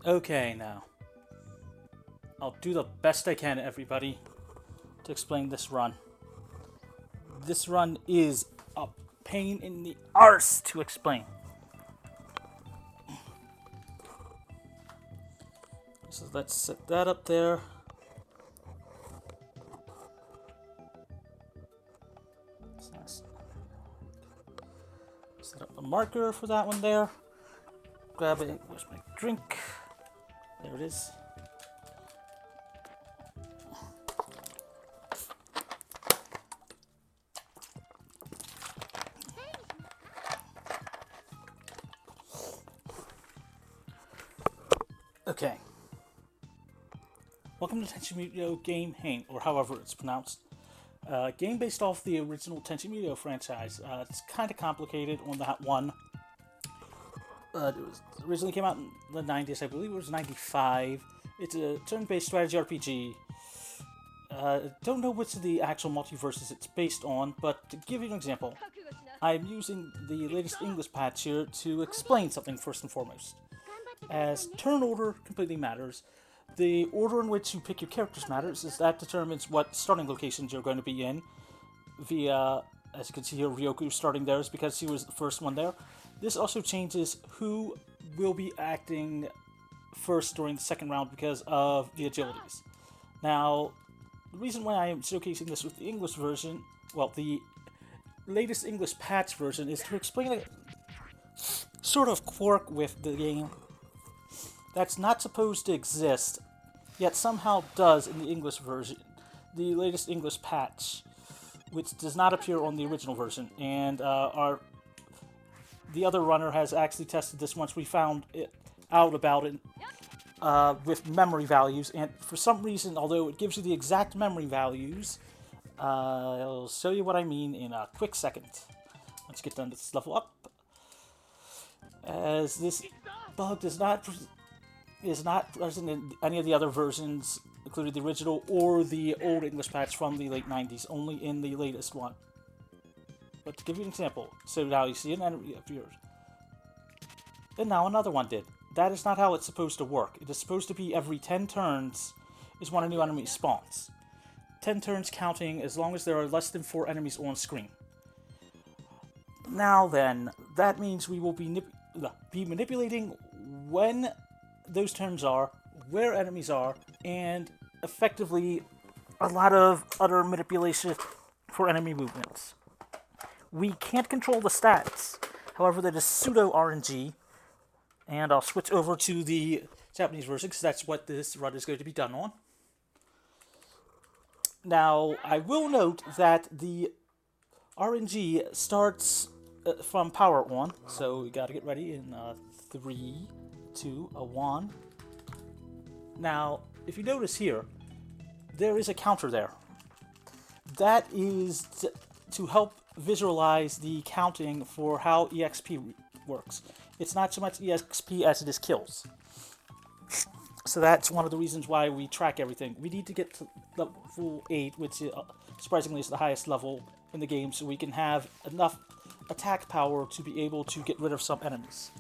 Okay, now. I'll do the best I can, everybody, to explain this run. This run is a pain in the arse to explain. So let's set that up there. Set up a marker for that one there. Grab it. Where's my drink? There it is. Okay. Welcome to Tenchi Moyo Game Hen, or however it's pronounced. Game based off the original Tenchi Moyo franchise. It's kind of complicated on that one. It originally came out in the 90s, I believe it was 95. It's a turn-based strategy RPG. Don't know which of the actual multiverses it's based on, but to give you an example, I'm using the latest English patch here to explain something first and foremost. As turn order completely matters, the order in which you pick your characters matters, as that determines what starting locations you're going to be in. Via, as you can see here, Ryoku starting there is because he was the first one there. This also changes who will be acting first during the second round because of the agilities. Now, the reason why I am showcasing this with the English version, well, the latest English patch version, is to explain a sort of quirk with the game that's not supposed to exist, yet somehow does in the English version, the latest English patch, which does not appear on the original version. And the other runner has actually tested this once we found out about it with memory values, and for some reason, although it gives you the exact memory values, I'll show you what I mean in a quick second. Let's get done this level up. As this bug is not present in any of the other versions, including the original or the old English patch from the late 90s, only in the latest one. But to give you an example, so now you see an enemy appeared. And now another one did. That is not how it's supposed to work. It is supposed to be every 10 turns is when a new enemy spawns. 10 turns counting as long as there are less than 4 enemies on screen. Now then, that means we will be manipulating when those turns are, where enemies are, and effectively a lot of other manipulation for enemy movements. We can't control the stats, however that is pseudo RNG, and I'll switch over to the Japanese version because that's what this run is going to be done on. Now, I will note that the RNG starts from power on, so we gotta get ready in 3, 2, 1. Now, if you notice here, there is a counter there. That is to help visualize the counting for how EXP works. It's not so much EXP as it is kills. So that's one of the reasons why we track everything. We need to get to level 8, which surprisingly is the highest level in the game, so we can have enough attack power to be able to get rid of some enemies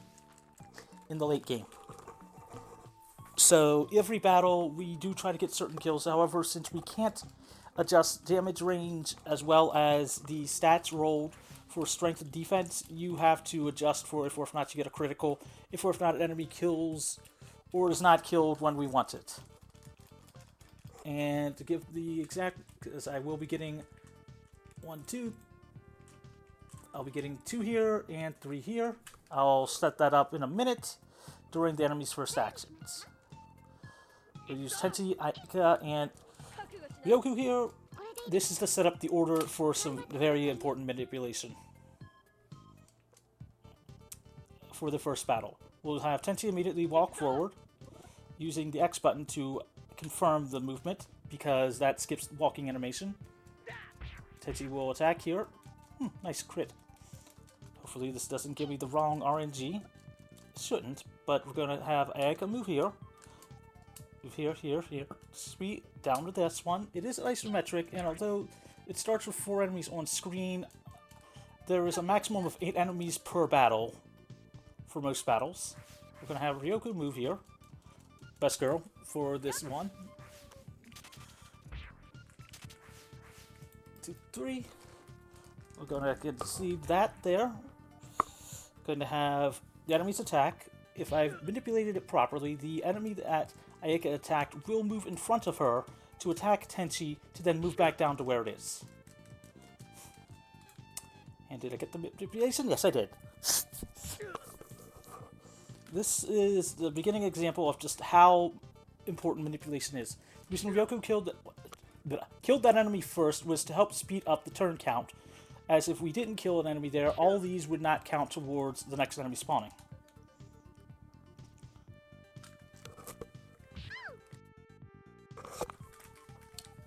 in the late game. So every battle we do try to get certain kills. However, since we can't adjust damage range as well as the stats rolled for strength and defense, you have to adjust for if or if not you get a critical, if or if not an enemy kills or is not killed when we want it. And to give the exact, because I will be getting 1, 2, I'll be getting 2 here and 3 here. I'll set that up in a minute during the enemy's first actions. We'll use Tenchi, Aika, and Ryoku here. This is to set up the order for some very important manipulation for the first battle. We'll have Tenchi immediately walk forward using the X button to confirm the movement because that skips walking animation. Tenchi will attack here. Nice crit. Hopefully this doesn't give me the wrong RNG. It shouldn't, but we're going to have Ayaka move here. Move here, here, here. Sweet. Down to this one. It is isometric, and although it starts with 4 enemies on screen, there is a maximum of 8 enemies per battle for most battles. We're going to have Ryoku move here. best girl for this one. 2, 3. We're gonna get to see that there. Going to have the enemy's attack. If I've manipulated it properly, the enemy that Ayaka attacked will move in front of her to attack Tenchi, to then move back down to where it is. And did I get the manipulation? Yes, I did. This is the beginning example of just how important manipulation is. The reason Ryoku killed that enemy first was to help speed up the turn count, as if we didn't kill an enemy there, all these would not count towards the next enemy spawning.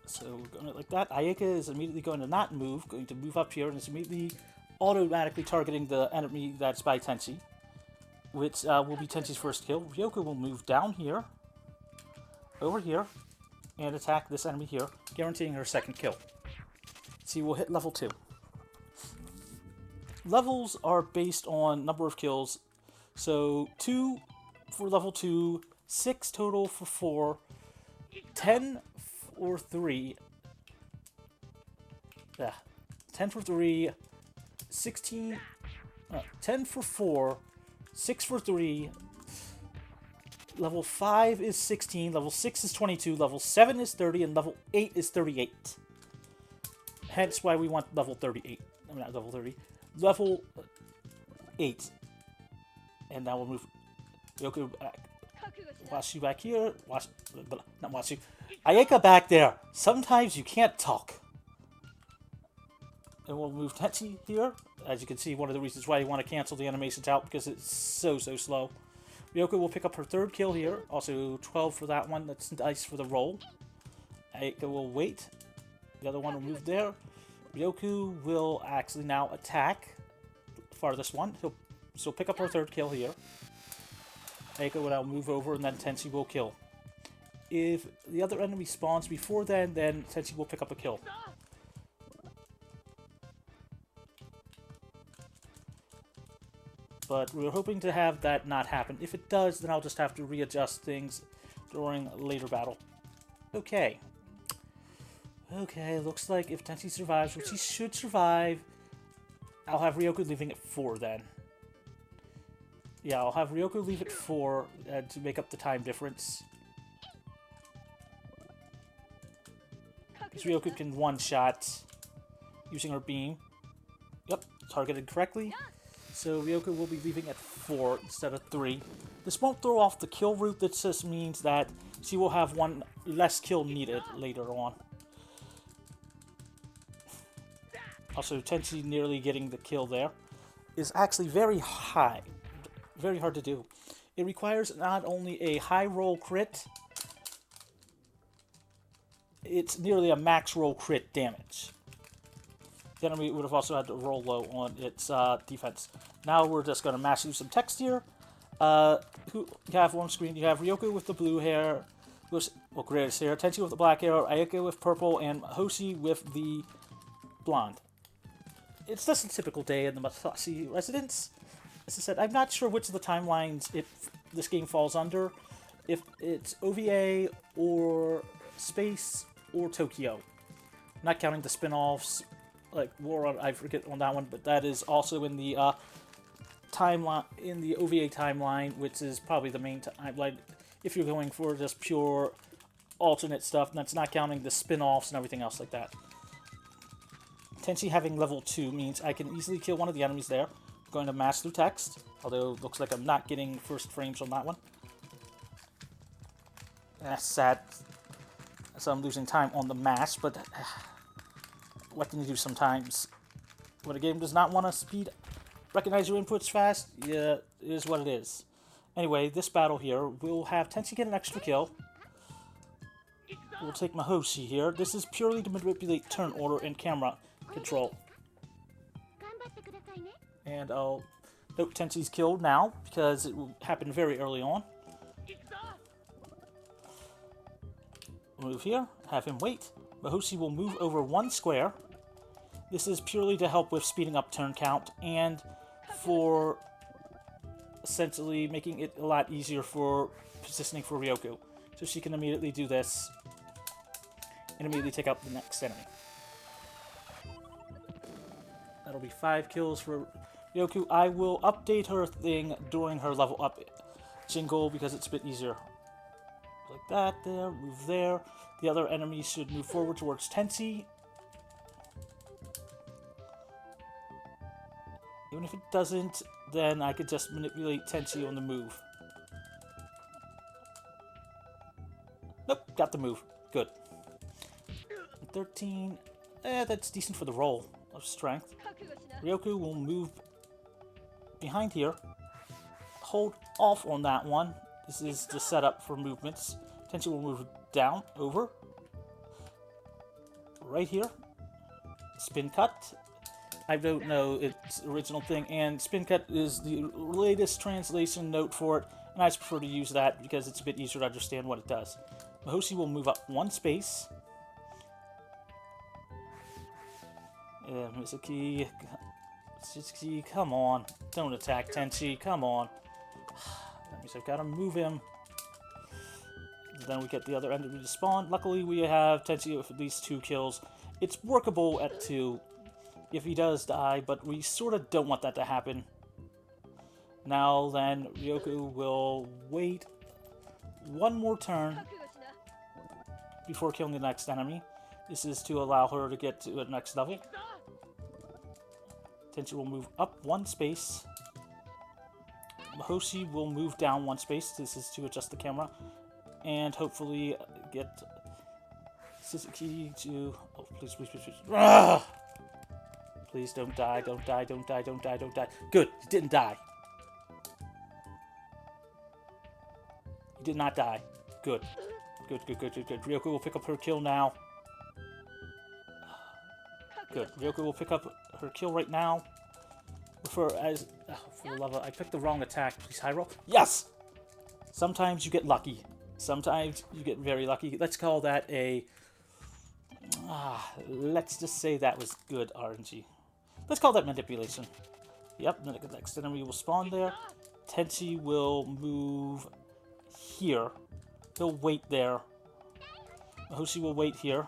So we're going like that. Ayaka is immediately going to not move, going to move up here, and it's immediately automatically targeting the enemy that's by Tenchi, which will be Tenchi's first kill. Ryoku will move down here, over here, and attack this enemy here, guaranteeing her second kill. She will hit level 2. Levels are based on number of kills, so 2 for level 2, 6 total for 4, 10 for 3, 10 for 3, 16, 10 for 4, 6 for 3, level 5 is 16, level 6 is 22, level 7 is 30, and level 8 is 38. Hence why we want level 38. I mean, not level 30. Level 8. And now we'll move Ryoku back. Washu back here. Not Washu. Ayaka back there. Sometimes you can't talk. And we'll move Tenchi here. As you can see, one of the reasons why you want to cancel the animations out, because it's so slow. Ryoku will pick up her third kill here. Also 12 for that one. That's nice for the roll. Ayaka will wait. The other one will move there. Ryoku will actually now attack the farthest one. She'll pick up her third kill here. Ayaka will now move over, and then Tenchi will kill. If the other enemy spawns before then Tenchi will pick up a kill. But we're hoping to have that not happen. If it does, then I'll just have to readjust things during a later battle. Okay. Okay, looks like if Tenchi survives, which he should survive, I'll have Ryoku leaving at 4 then. Yeah, I'll have Ryoku leave at 4 to make up the time difference. Because Ryoku can one-shot using her beam. Yep, targeted correctly. So Ryoku will be leaving at 4 instead of 3. This won't throw off the kill route, that just means that she will have one less kill needed later on. Also, Tenchi nearly getting the kill there is actually very high. Very hard to do. It requires not only a high roll crit, it's nearly a max roll crit damage. The enemy would have also had to roll low on its defense. Now we're just going to mash through some text here. You have one screen. You have Ryoku with the blue hair, greatest hair, Tenchi with the black hair, Ayaka with purple, and Hoshi with the blonde. It's just a typical day in the Masashi residence. As I said, I'm not sure which of the timelines this game falls under. If it's OVA or Space or Tokyo. Not counting the spin-offs, like War on, I forget on that one, but that is also in the timeline, in the OVA timeline, which is probably the main timeline. If you're going for just pure alternate stuff, and that's not counting the spin-offs and everything else like that. Tenchi having level 2 means I can easily kill one of the enemies there. I'm going to mash through text, although it looks like I'm not getting first frames on that one. That's sad. So I'm losing time on the mash, but what can you do sometimes? When a game does not want to recognize your inputs fast, yeah, it is what it is. Anyway, this battle here, we'll have Tenchi get an extra kill. We'll take Mahoshi here. This is purely to manipulate turn order and camera control. And I'll note Tenchi's killed now, because it will happen very early on. Move here, have him wait. Mahoshi will move over 1 square. This is purely to help with speeding up turn count and for essentially making it a lot easier for positioning for Ryoko. So she can immediately do this and immediately take out the next enemy. That'll be 5 kills for Ryoko. I will update her thing during her level up jingle because it's a bit easier. Like that, there, move there. The other enemy should move forward towards Tenchi. Even if it doesn't, then I could just manipulate Tenchi on the move. Nope, got the move. Good. 13. That's decent for the roll of strength. Ryoko will move behind here. Hold off on that one. This is the setup for movements. Tenchi will move down, over. Right here. Spin cut. I don't know its original thing, and spin cut is the latest translation note for it, and I just prefer to use that because it's a bit easier to understand what it does. Mahoshi will move up 1 space. Mizuki, come on. Don't attack Tenchi, come on. That means I've got to move him. Then we get the other enemy to spawn. Luckily, we have Tenchi with at least 2 kills. It's workable at 2 if he does die, but we sort of don't want that to happen. Now then, Ryoko will wait 1 more turn before killing the next enemy. This is to allow her to get to the next level. Tenchi will move up 1 space. Mahoshi will move down 1 space. This is to adjust the camera. And hopefully get Suzuki to... Oh, please, please, please, please. Ah! Please don't die, don't die, don't die, don't die, don't die. Good, he didn't die. He did not die. Good. Good, good, good, good, good. Ryoko will pick up her kill now. Good. Ryoko will pick up her kill right now. For the love of... I picked the wrong attack. Please high roll. Yes! Sometimes you get lucky. Sometimes you get very lucky. Let's call that a... let's just say that was good RNG. Let's call that manipulation. Yep, the next enemy will spawn there. Tenchi will move here. He'll wait there. Mahoshi will wait here.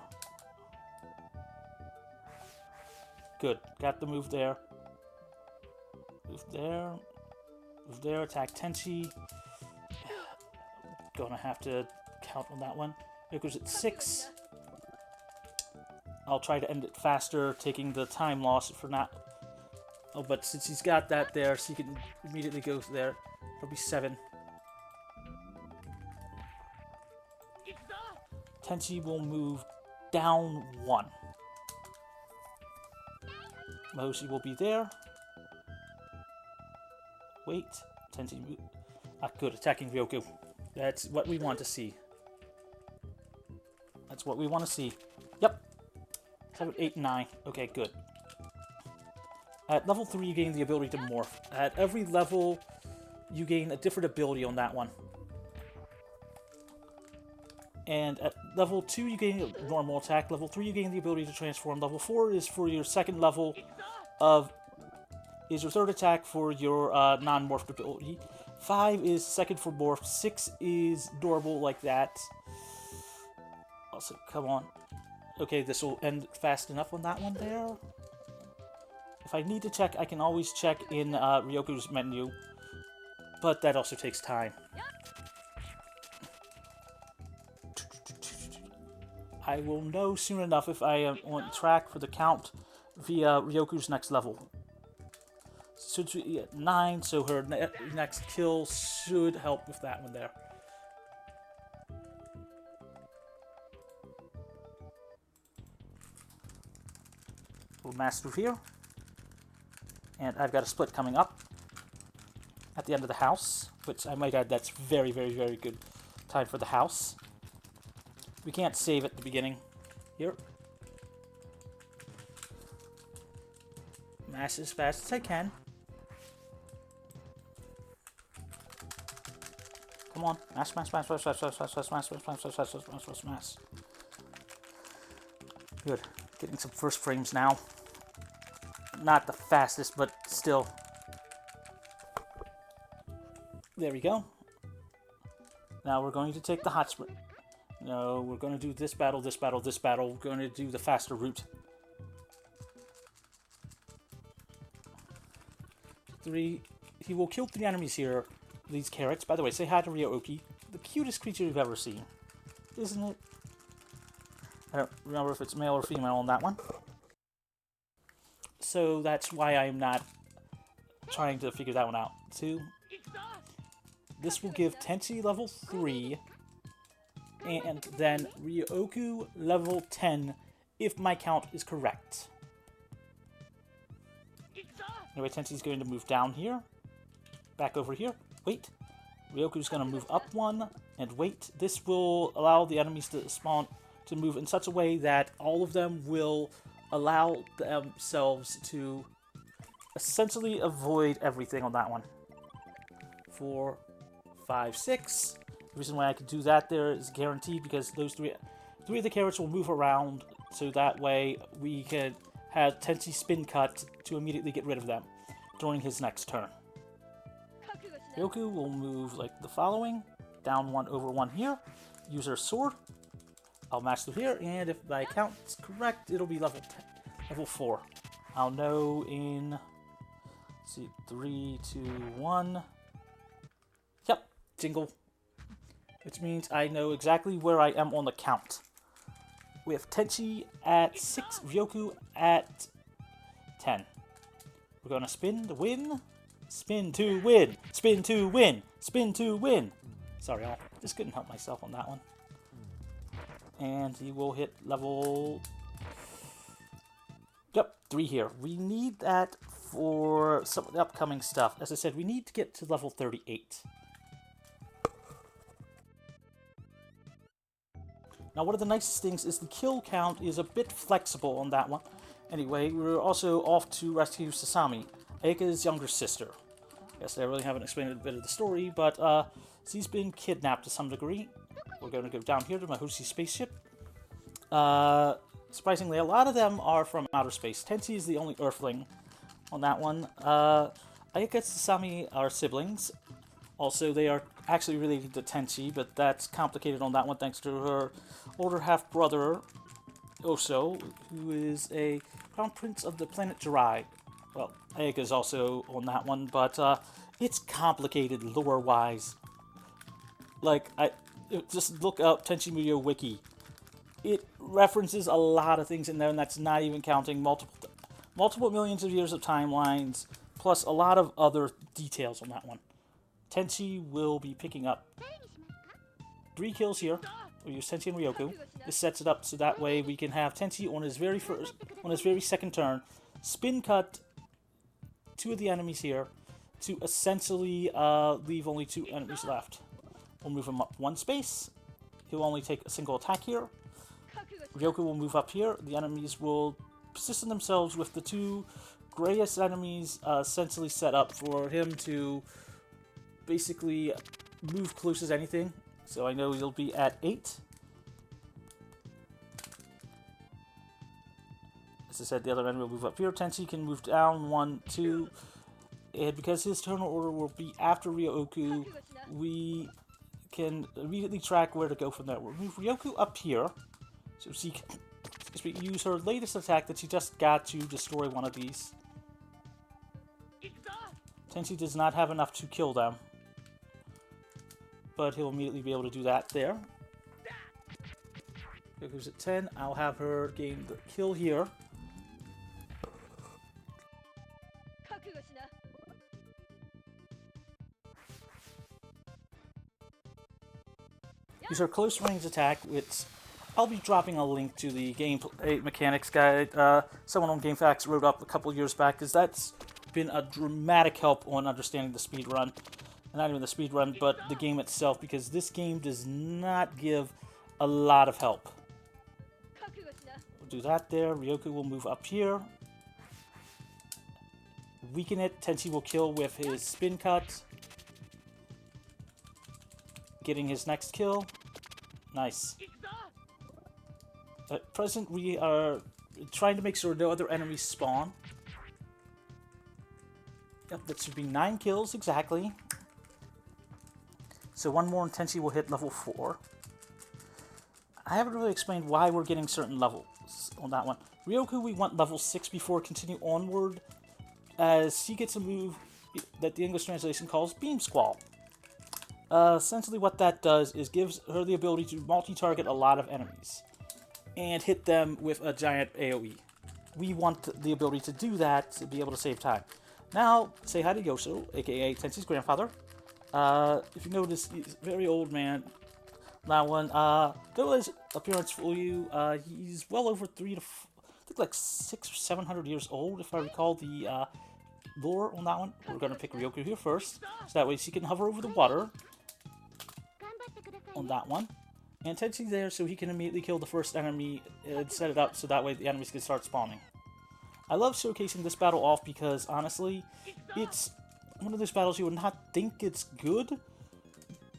Good. Got the move there. Move there. Move there. Attack Tenchi. Gonna have to count on that one. It goes at 6. I'll try to end it faster, taking the time loss for not... Oh, but since he's got that there, so he can immediately go there. It'll be 7. Tenchi will move down 1. Mahoshi will be there. Wait. Tenchi move... good. Attacking Ryoko. That's what we want to see. That's what we want to see. Yep. 7, 8, 9. Okay, good. At level 3, you gain the ability to morph. At every level, you gain a different ability on that one. And at level 2, you gain a normal attack. Level 3, you gain the ability to transform. Level 4 is for your second level of... is your third attack for your non-morphed ability. 5 is second for morph. 6 is durable like that. Also, come on. Okay, this will end fast enough on that one there. If I need to check, I can always check in Ryoko's menu. But that also takes time. I will know soon enough if I am on track for the count via Ryoko's next level. Should be at 9, so her next kill should help with that one there. We'll mass through here. And I've got a split coming up at the end of the house, which I might add that's very, very, very good time for the house. We can't save at the beginning here. Mass as fast as I can. Come on, mass, mass, mass, mass, mass, mass, mass, mass, mass, mass, mass, mass, mass, mass, mass, mass. Good. Getting some first frames now. Not the fastest, but still. There we go. Now we're going to take the hot sprint. No, we're going to do this battle, this battle, this battle. We're going to do the faster route. 3. He will kill 3 enemies here. These carrots. By the way, say hi to Ryo-Oki. The cutest creature you've ever seen. Isn't it? I don't remember if it's male or female on that one. So that's why I'm not trying to figure that one out. 2. This will give Tenchi level 3. And then Ryo-Oku level 10 if my count is correct. Anyway, Tenchi's going to move down here. Back over here. Wait. Ryoku's going to move up 1. And wait. This will allow the enemies to spawn to move in such a way that all of them will allow themselves to essentially avoid everything on that one. 4, 5, 6. The reason why I could do that there is guaranteed because those three of the carrots will move around, so that way we can have Tenchi spin cut to immediately get rid of them during his next turn. Ryoku will move like the following. Down 1 over 1 here. Use her sword. I'll match through here, and if my count is correct, it'll be level 4. I'll know in, let's see, 3, 2, 1. Yep, jingle. Which means I know exactly where I am on the count. We have Tenchi at 6, Ryoku at 10. We're gonna spin to win. Spin to win. Spin to win. Spin to win. Sorry, I just couldn't help myself on that one. And he will hit level... Yep, 3 here. We need that for some of the upcoming stuff. As I said, we need to get to level 38. Now, one of the nicest things is the kill count is a bit flexible on that one. Anyway, we're also off to rescue Sasami, Ayaka's younger sister. Guess I really haven't explained a bit of the story, but she's been kidnapped to some degree. We're going to go down here to Mahoshi's spaceship. Surprisingly, a lot of them are from outer space. Tenchi is the only Earthling on that one. Ayaka and Sasami are siblings. Also, they are actually related to Tenchi, but that's complicated on that one thanks to her older half-brother, Oso, who is a crown prince of the planet Jirai. Well, Ayaka is also on that one, but it's complicated lore-wise. Like, just look up Tenchi Moyo Wiki. It references a lot of things in there, and that's not even counting multiple millions of years of timelines, plus a lot of other details on that one. Tenchi will be picking up 3 kills here. We'll use Tenchi and Ryoku. This sets it up so that way we can have Tenchi on his very second turn spin cut 2 of the enemies here to essentially leave only 2 enemies left. We'll move him up 1 space. He'll only take a single attack here. Ryoku will move up here. The enemies will position themselves with the 2 grayest enemies essentially set up for him to basically move close as anything. So I know he'll be at 8. As I said, the other enemy will move up here. Tenchi can move down 1, 2. And because his turn order will be after Ryo-Oku, we can immediately track where to go from there. We'll move Ryoku up here. So she can use her latest attack that she just got to destroy one of these. Tenchi does not have enough to kill them, but he'll immediately be able to do that there. Ryoku's at 10. I'll have her gain the kill here. Use her close range attack, which I'll be dropping a link to the gameplay mechanics guide. Someone on GameFAQs wrote up a couple years back, because that's been a dramatic help on understanding the speedrun. Not even the speedrun, but the game itself, because this game does not give a lot of help. We'll do that there. Ryoku will move up here. Weaken it. Tenchi will kill with his spin cut. Getting his next kill. Nice. At present, we are trying to make sure no other enemies spawn. Yep, that should be 9 kills exactly. So one more and Tenchi will hit level 4. I haven't really explained why we're getting certain levels on that one. Ryoku, we want level 6 before continue onward, as she gets a move that the English translation calls Beam Squall. Essentially what that does is gives her the ability to multi-target a lot of enemies and hit them with a giant AoE. We want the ability to do that to be able to save time. Now, say hi to Yoso, aka Tenchi's grandfather. If you notice, he's a very old man. That one, though his appearance for you, he's well over 300 to, I think like 600 or 700 years old, if I recall the lore on that one. We're gonna pick Ryoku here first, so that way she can hover over the water on that one. And Tenchi's there so he can immediately kill the first enemy and set it up so that way the enemies can start spawning. I love showcasing this battle off because, honestly, it's one of those battles you would not think it's good,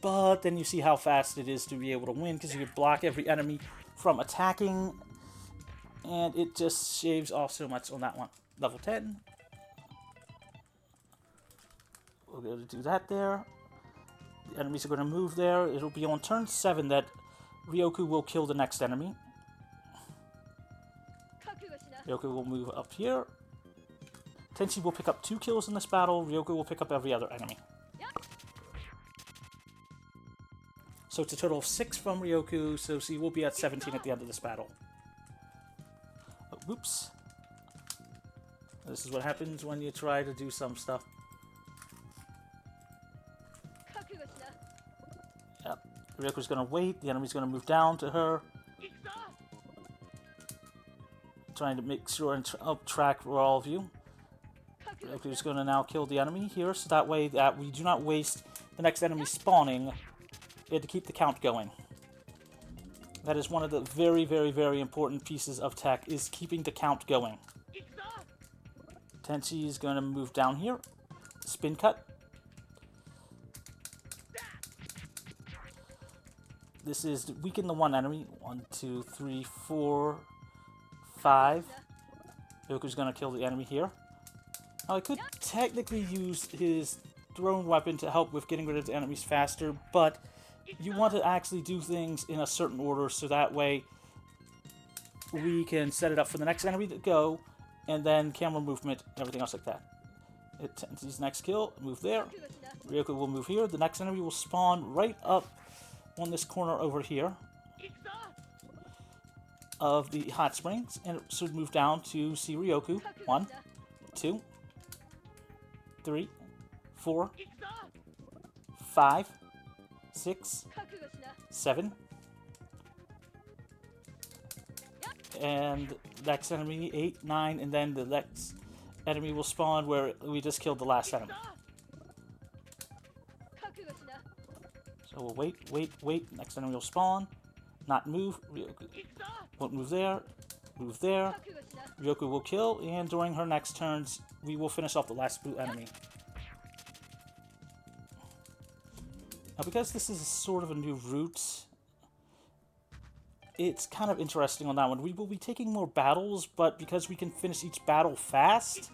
but then you see how fast it is to be able to win because you can block every enemy from attacking, and it just shaves off so much on that one. Level 10. We're going to do that there. The enemies are going to move there. It'll be on turn 7 that Ryoku will kill the next enemy. Ryoku will move up here. Tenchi will pick up 2 kills in this battle. Ryoku will pick up every other enemy. So it's a total of 6 from Ryoku, so she will be at 17 at the end of this battle. Oh, whoops. This is what happens when you try to do some stuff. Yep. Ryoku's gonna wait, the enemy's gonna move down to her. Trying to make sure and track for all of you. Ryoku's gonna now kill the enemy here, so that way that we do not waste the next enemy spawning and to keep the count going. That is one of the very, very, very important pieces of tech, is keeping the count going. Tenchi is gonna move down here. Spin cut. This is to weaken the one enemy. 1, 2, 3, 4, 5. Ryoku's gonna kill the enemy here. Now I could technically use his thrown weapon to help with getting rid of the enemies faster, but you want to actually do things in a certain order so that way we can set it up for the next enemy to go, and then camera movement and everything else like that. Hit Tenchi's next kill, move there. Ryoku will move here. The next enemy will spawn right up on this corner over here of the hot springs, and it should move down to see Ryoku. 1, 2, 3, 4, 5, 6, 7, and next enemy 8, 9, and then the next enemy will spawn where we just killed the last enemy. So we'll wait. Next enemy will spawn. Not move. Ryoku won't move there. Move there. Ryoku will kill, and during her next turns, we will finish off the last blue enemy. Now, because this is sort of a new route, it's kind of interesting on that one. We will be taking more battles, but because we can finish each battle fast,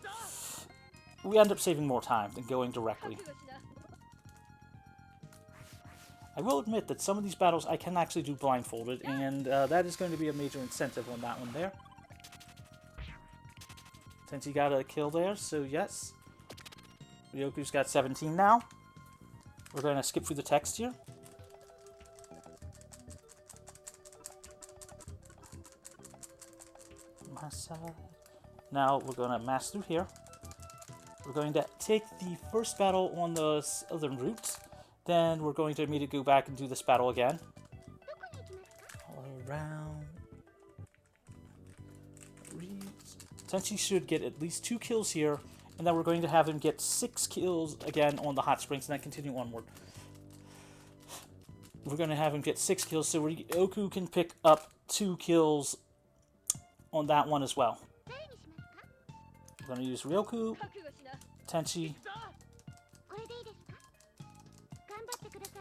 we end up saving more time than going directly. I will admit that some of these battles I can actually do blindfolded, and that is going to be a major incentive on that one there. Tenchi got a kill there, so yes. Ryoku's got 17 now. We're going to skip through the text here. My side. Now we're going to mass through here. We're going to take the first battle on the southern route. Then we're going to immediately go back and do this battle again. All around. Tenchi should get at least 2 kills here, and then we're going to have him get 6 kills again on the hot springs, and then continue onward. We're going to have him get 6 kills, so Ryoku can pick up 2 kills on that one as well. We're going to use Ryoku, Tenchi.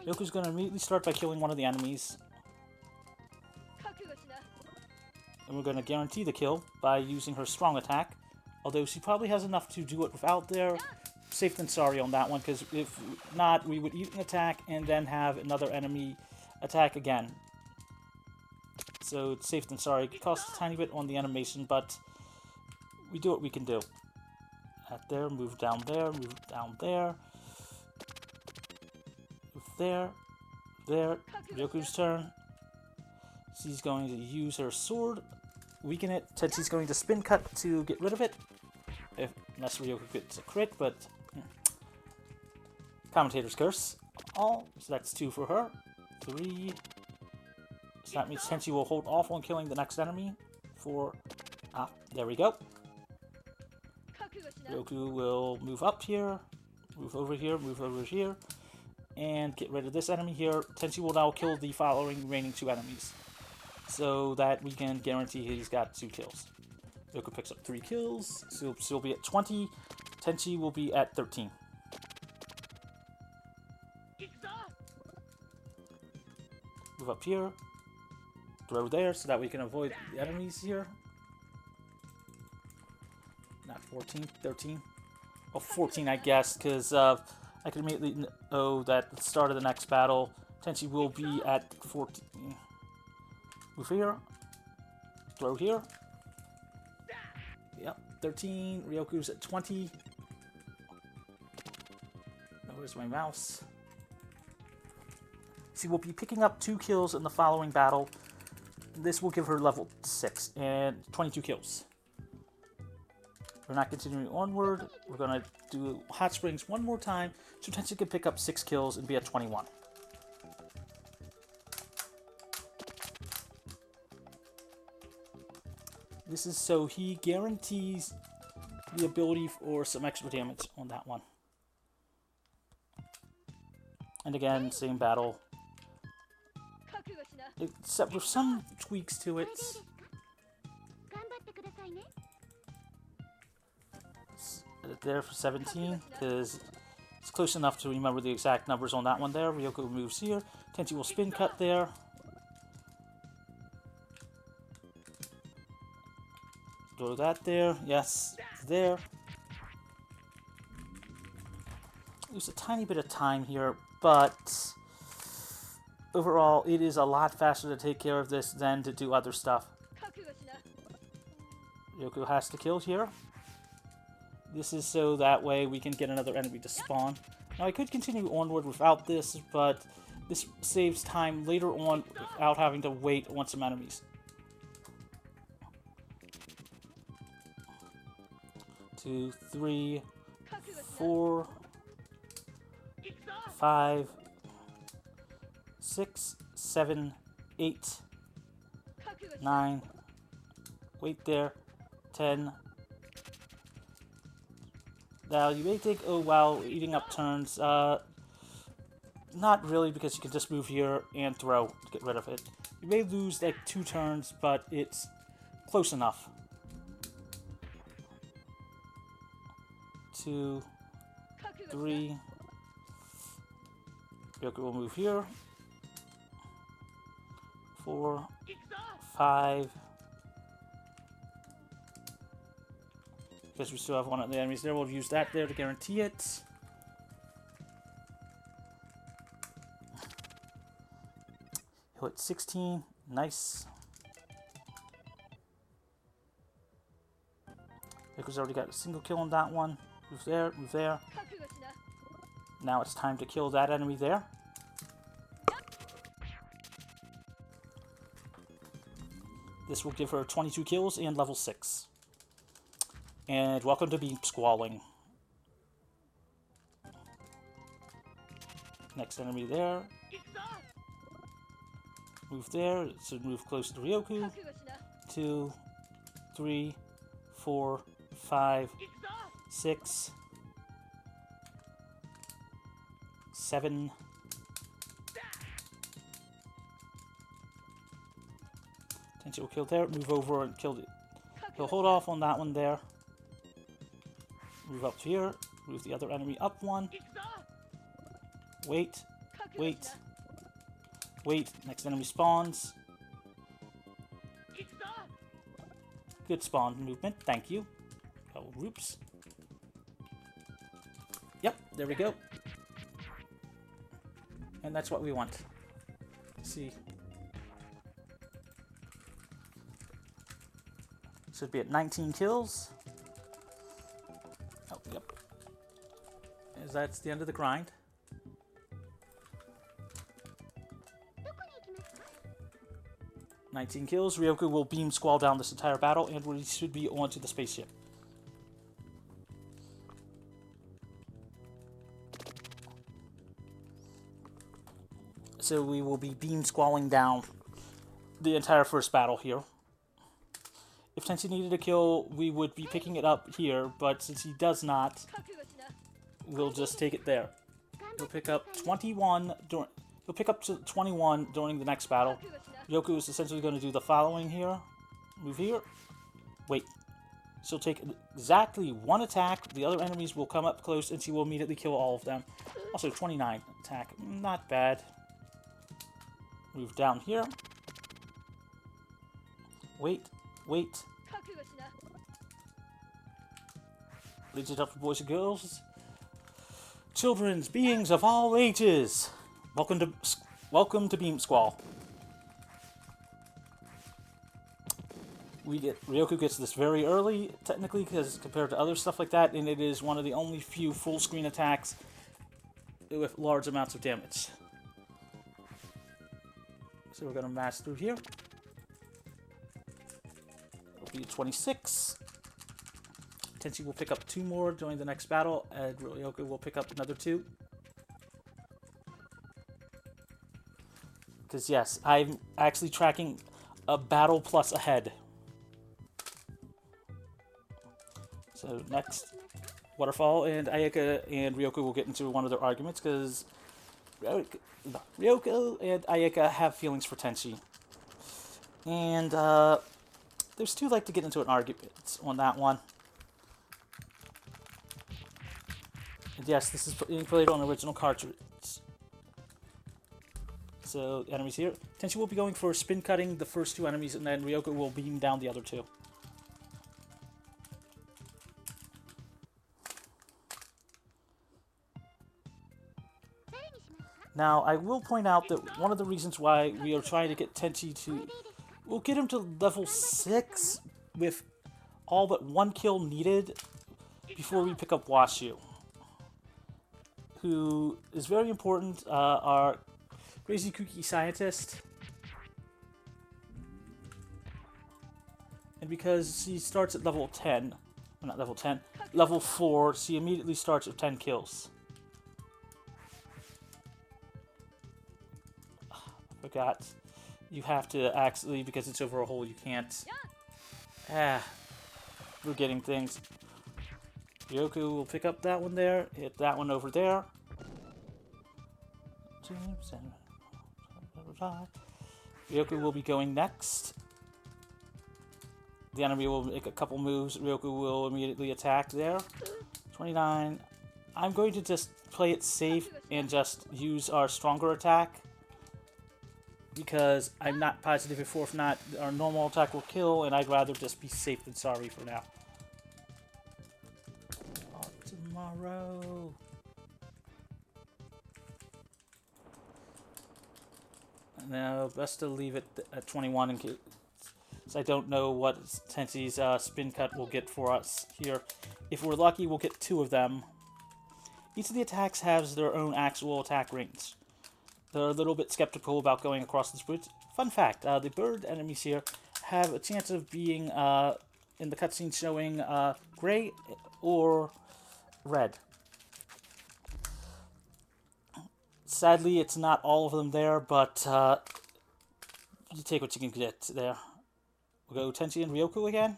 Ryoku's going to immediately start by killing one of the enemies. And we're going to guarantee the kill by using her strong attack. Although she probably has enough to do it without there. safe than sorry on that one, because if not, we would eat an attack and then have another enemy attack again. So it's safe than sorry. It costs a tiny bit on the animation, but we do what we can do. At there, move down there, move down there. Move there, there. Ryoku's turn. She's going to use her sword, weaken it. Tenchi's going to spin cut to get rid of it. Unless Ryoku gets a crit, but... Commentator's Curse. All. So that's 2 for her. 3. So that means Tenchi will hold off on killing the next enemy for... there we go. Ryoku will move up here, move over here, and get rid of this enemy here. Tenchi will now kill the following remaining 2 enemies, so that we can guarantee he's got 2 kills. Ryoku picks up 3 kills, so she'll be at 20. Tenchi will be at 13. Move up here, throw there, so that we can avoid the enemies here. Not 14, 13. Oh, 14, I guess, because I can immediately know that at the start of the next battle, Tenchi will be at 14. Move here. Throw here. Yep, 13. Ryoku's at 20. Oh, where's my mouse? She will be picking up 2 kills in the following battle. This will give her level 6 and 22 kills. We're not continuing onward. We're going to do Hot Springs one more time, so Tenchi can pick up 6 kills and be at 21. This is so he guarantees the ability for some extra damage on that one. And again, same battle. Except with some tweaks to it. There for 17, because it's close enough to remember the exact numbers on that one there. Ryoku moves here. Tenchi will spin cut there. Throw that there. Yes, there. Lose a tiny bit of time here, but overall, it is a lot faster to take care of this than to do other stuff. Ryoku has to kill here. This is so that way we can get another enemy to spawn. Now I could continue onward without this, but this saves time later on without having to wait on some enemies. 2, 3, 4, 5, 6, 7, 8, 9, wait there, 10. Now, you may think, oh wow, eating up turns. Not really, because you can just move here and throw to get rid of it. You may lose like 2 turns, but it's close enough. 2, 3. Ryoku will move here. 4, 5. Because we still have one of the enemies there, we'll use that there to guarantee it. He'll hit 16. Nice. Ryoku's already got a single kill on that one. Move there, move there. Now it's time to kill that enemy there. This will give her 22 kills and level 6. And welcome to Beam Squalling. Next enemy there. Move there, so move closer to Ryoku. 2, 3, 4, 5, 6, 7. Tenchi will kill there, move over and kill it. He'll hold off on that one there. Move up here, move the other enemy up 1. Wait, wait, wait, next enemy spawns. Good spawn movement, thank you. Oh, oops. There we go. And that's what we want. Let's see. Should be at 19 kills. Oh, yep. As that's the end of the grind. "19 kills. Ryoku will beam Squall down this entire battle, and we should be onto the spaceship." So we will be beam squalling down the entire first battle here. If Tenchi needed a kill, we would be picking it up here, but since he does not, we'll just take it there. He'll pick up 21 during. He'll pick up to 21 during the next battle. Ryoku is essentially going to do the following here. Move here. Wait. She'll take exactly one attack. The other enemies will come up close, and she will immediately kill all of them. Also, 29 attack. Not bad. Move down here. Wait. Wait. Ladies and gentlemen, boys and girls, children's beings of all ages, welcome to Beam Squall. Ryoku gets this very early, technically, because compared to other stuff like that, and it is one of the only few full screen attacks with large amounts of damage. So we're going to mass through here. It'll be 26. Tenchi will pick up 2 more during the next battle, and Ryoku will pick up another 2. Because yes, I'm actually tracking a battle plus ahead. So next, Waterfall, and Ayaka and Ryoku will get into one of their arguments, because Ryoku and Ayaka have feelings for Tenchi. And there's too late to get into an argument on that one. And yes, this is being played on original cartridge. So, enemies here. Tenchi will be going for spin cutting the first 2 enemies, and then Ryoku will beam down the other 2. Now, I will point out that one of the reasons why we are trying to get Tenchi to... We'll get him to level 6 with all but 1 kill needed before we pick up Washu, who is very important, our crazy kooky scientist. And because she starts at level 10, well, not level 10, level 4, she immediately starts with 10 kills. Forgot. You have to actually, because it's over a hole, you can't. We're getting things. Ryoku will pick up that one there, hit that one over there. Ryoku will be going next. The enemy will make a couple moves. Ryoku will immediately attack there. 29. I'm going to just play it safe and just use our stronger attack, because I'm not positive if not, our normal attack will kill, and I'd rather just be safe than sorry for now. Tomorrow. Now, best to leave it at 21 in case I don't know what Tenchi's spin cut will get for us here. If we're lucky, we'll get 2 of them. Each of the attacks has their own actual attack range. They're a little bit skeptical about going across this bridge. Fun fact, the bird enemies here have a chance of being, in the cutscene showing, gray or red. Sadly, it's not all of them there, but you take what you can get there. We'll go Tenchi and Ryoku again.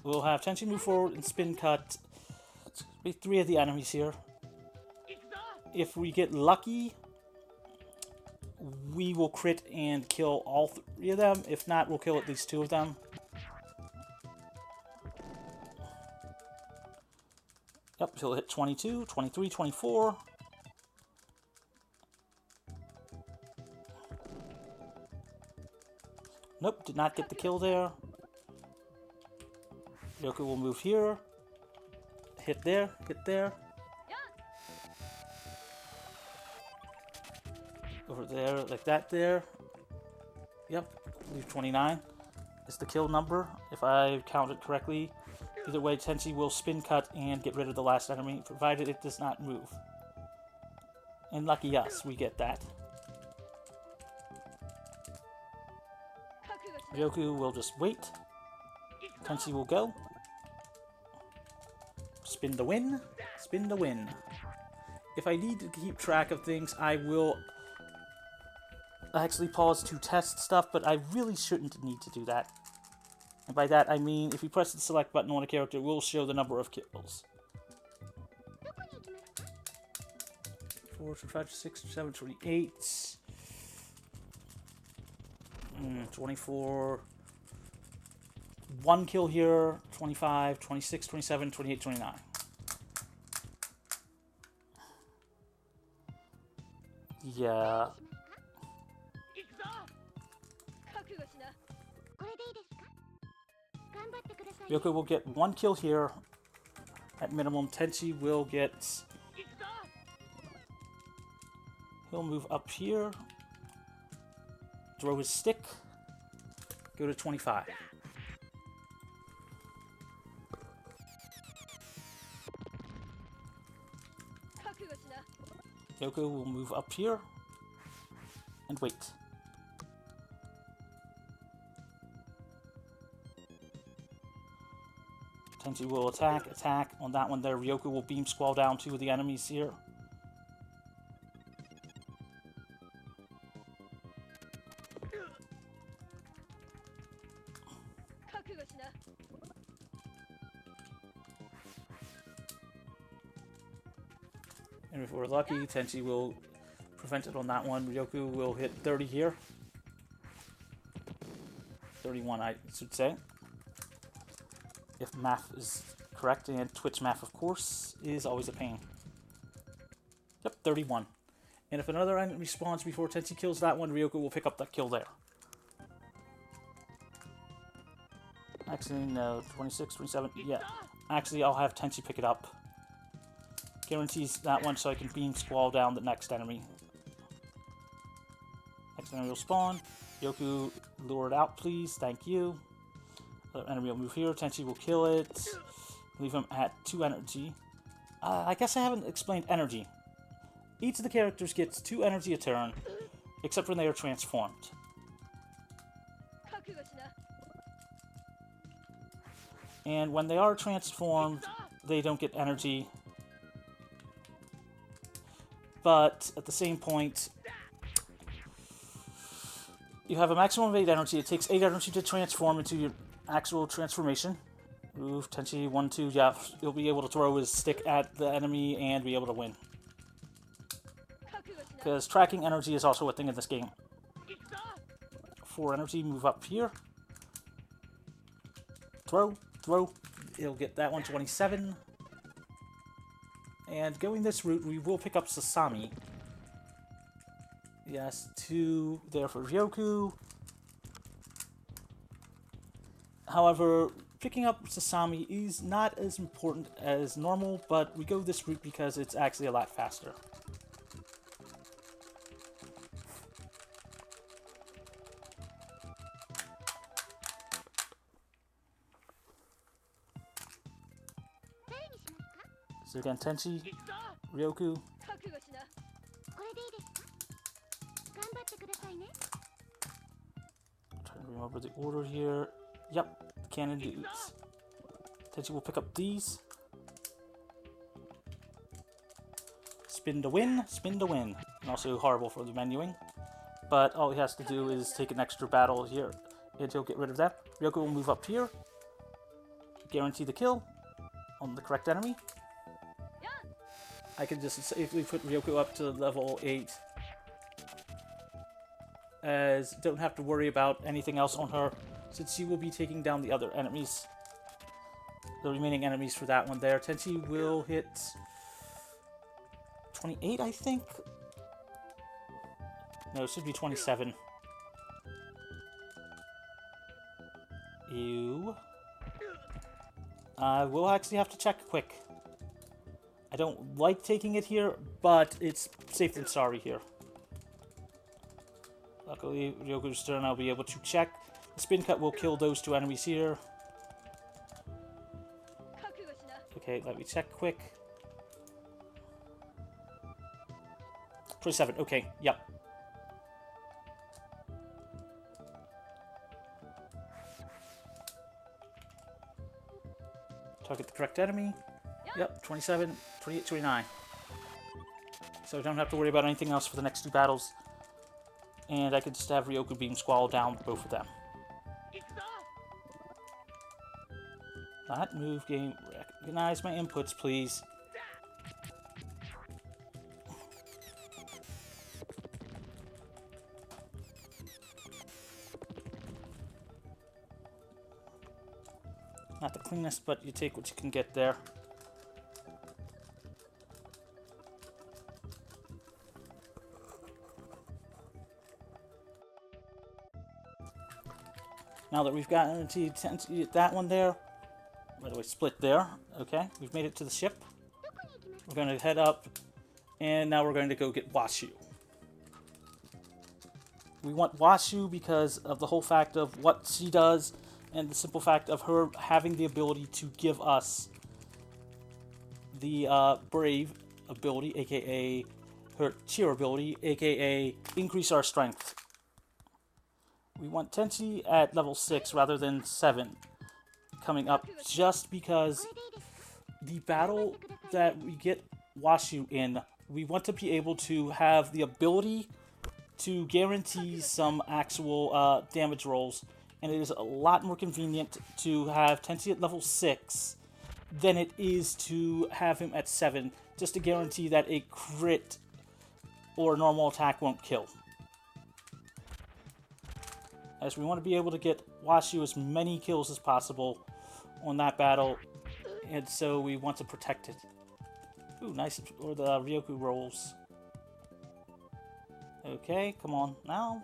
We'll have Tenchi move forward and spin cut 3 of the enemies here. If we get lucky, we will crit and kill all 3 of them. If not, we'll kill at least 2 of them. Yep, he'll hit 22, 23, 24. Nope, did not get the kill there. Ryoku will move here. Hit there, hit there. Over there, like that there. Yep, leave 29 is the kill number, if I counted correctly. Either way, Tenchi will spin cut and get rid of the last enemy, provided it does not move. And lucky us, we get that. Ryoku will just wait. Tenchi will go. Spin the win. Spin the win. If I need to keep track of things, I will actually pause to test stuff, but I really shouldn't need to do that. And by that I mean, if you press the select button on a character, it will show the number of kills. 4, 5, 6, 7, 28. 24. 1 kill here. 25, 26, 27, 28, 29. Yeah. Ryoku will get 1 kill here. At minimum, Tenchi will get... He'll move up here. Throw his stick. Go to 25. Ryoku will move up here. And wait. Tenchi will attack. On that one there, Ryoku will beam squall down 2 of the enemies here. And if we're lucky, Tenchi will prevent it on that one. Ryoku will hit 30 here. 31, I should say. If math is correct, and Twitch math, of course, is always a pain. Yep, 31. And if another enemy spawns before Tenchi kills that one, Ryoku will pick up that kill there. Actually, no, 26, 27, yeah. Actually, I'll have Tenchi pick it up. Guarantees that one so I can beam squall down the next enemy. Next enemy will spawn. Ryoku, lure it out, please. Thank you. The enemy will move here. Tenchi will kill it. Leave him at 2 energy. I guess I haven't explained energy. Each of the characters gets 2 energy a turn, except when they are transformed. And when they are transformed, they don't get energy. But at the same point, you have a maximum of 8 energy. It takes 8 energy to transform into your actual transformation. Oof, Tenchi 1, 2, yeah. He'll be able to throw his stick at the enemy and be able to win. Because tracking energy is also a thing in this game. 4 energy, move up here. Throw. He'll get that one, 27. And going this route, we will pick up Sasami. Yes, 2 there for Ryoku. However, picking up Sasami is not as important as normal, but we go this route because it's actually a lot faster. So again, Tenchi, Ryoku. Trying to remember the order here. Yep, cannon dudes. Tenchi will pick up these. Spin to win, spin to win. And also horrible for the menuing. But all he has to do is take an extra battle here, and he'll get rid of that. Ryoku will move up here. Guarantee the kill on the correct enemy. I can just safely put Ryoku up to level 8. As don't have to worry about anything else on her, since she will be taking down the other enemies. The remaining enemies for that one there. Tenchi will hit 28, I think? No, it should be 27. Ew. We'll actually have to check quick. I don't like taking it here, but it's safe than sorry here. Luckily, Ryoku's turn, I'll be able to check. The spin cut will kill those 2 enemies here. Okay, let me check quick. 27, okay, yep. Target the correct enemy. Yep, 27, 28, 29. So I don't have to worry about anything else for the next 2 battles. And I can just have Ryoku Beam Squall down both of them. Not move game. Recognize my inputs, please. Not the cleanest, but you take what you can get there. Now that we've gotten to that one there, by the way, split there. Okay, we've made it to the ship. We're going to head up, and now we're going to go get Washu. We want Washu because of the whole fact of what she does, and the simple fact of her having the ability to give us the Brave ability, aka her Cheer ability, aka increase our strength. We want Tenchi at level 6 rather than 7 coming up, just because the battle that we get Washu in, we want to be able to have the ability to guarantee some actual damage rolls, and it is a lot more convenient to have Tenchi at level 6 than it is to have him at 7, just to guarantee that a crit or a normal attack won't kill. As we want to be able to get Washu as many kills as possible on that battle, and so we want to protect it. Ooh, nice, or the Ryoku rolls. Okay, come on, now.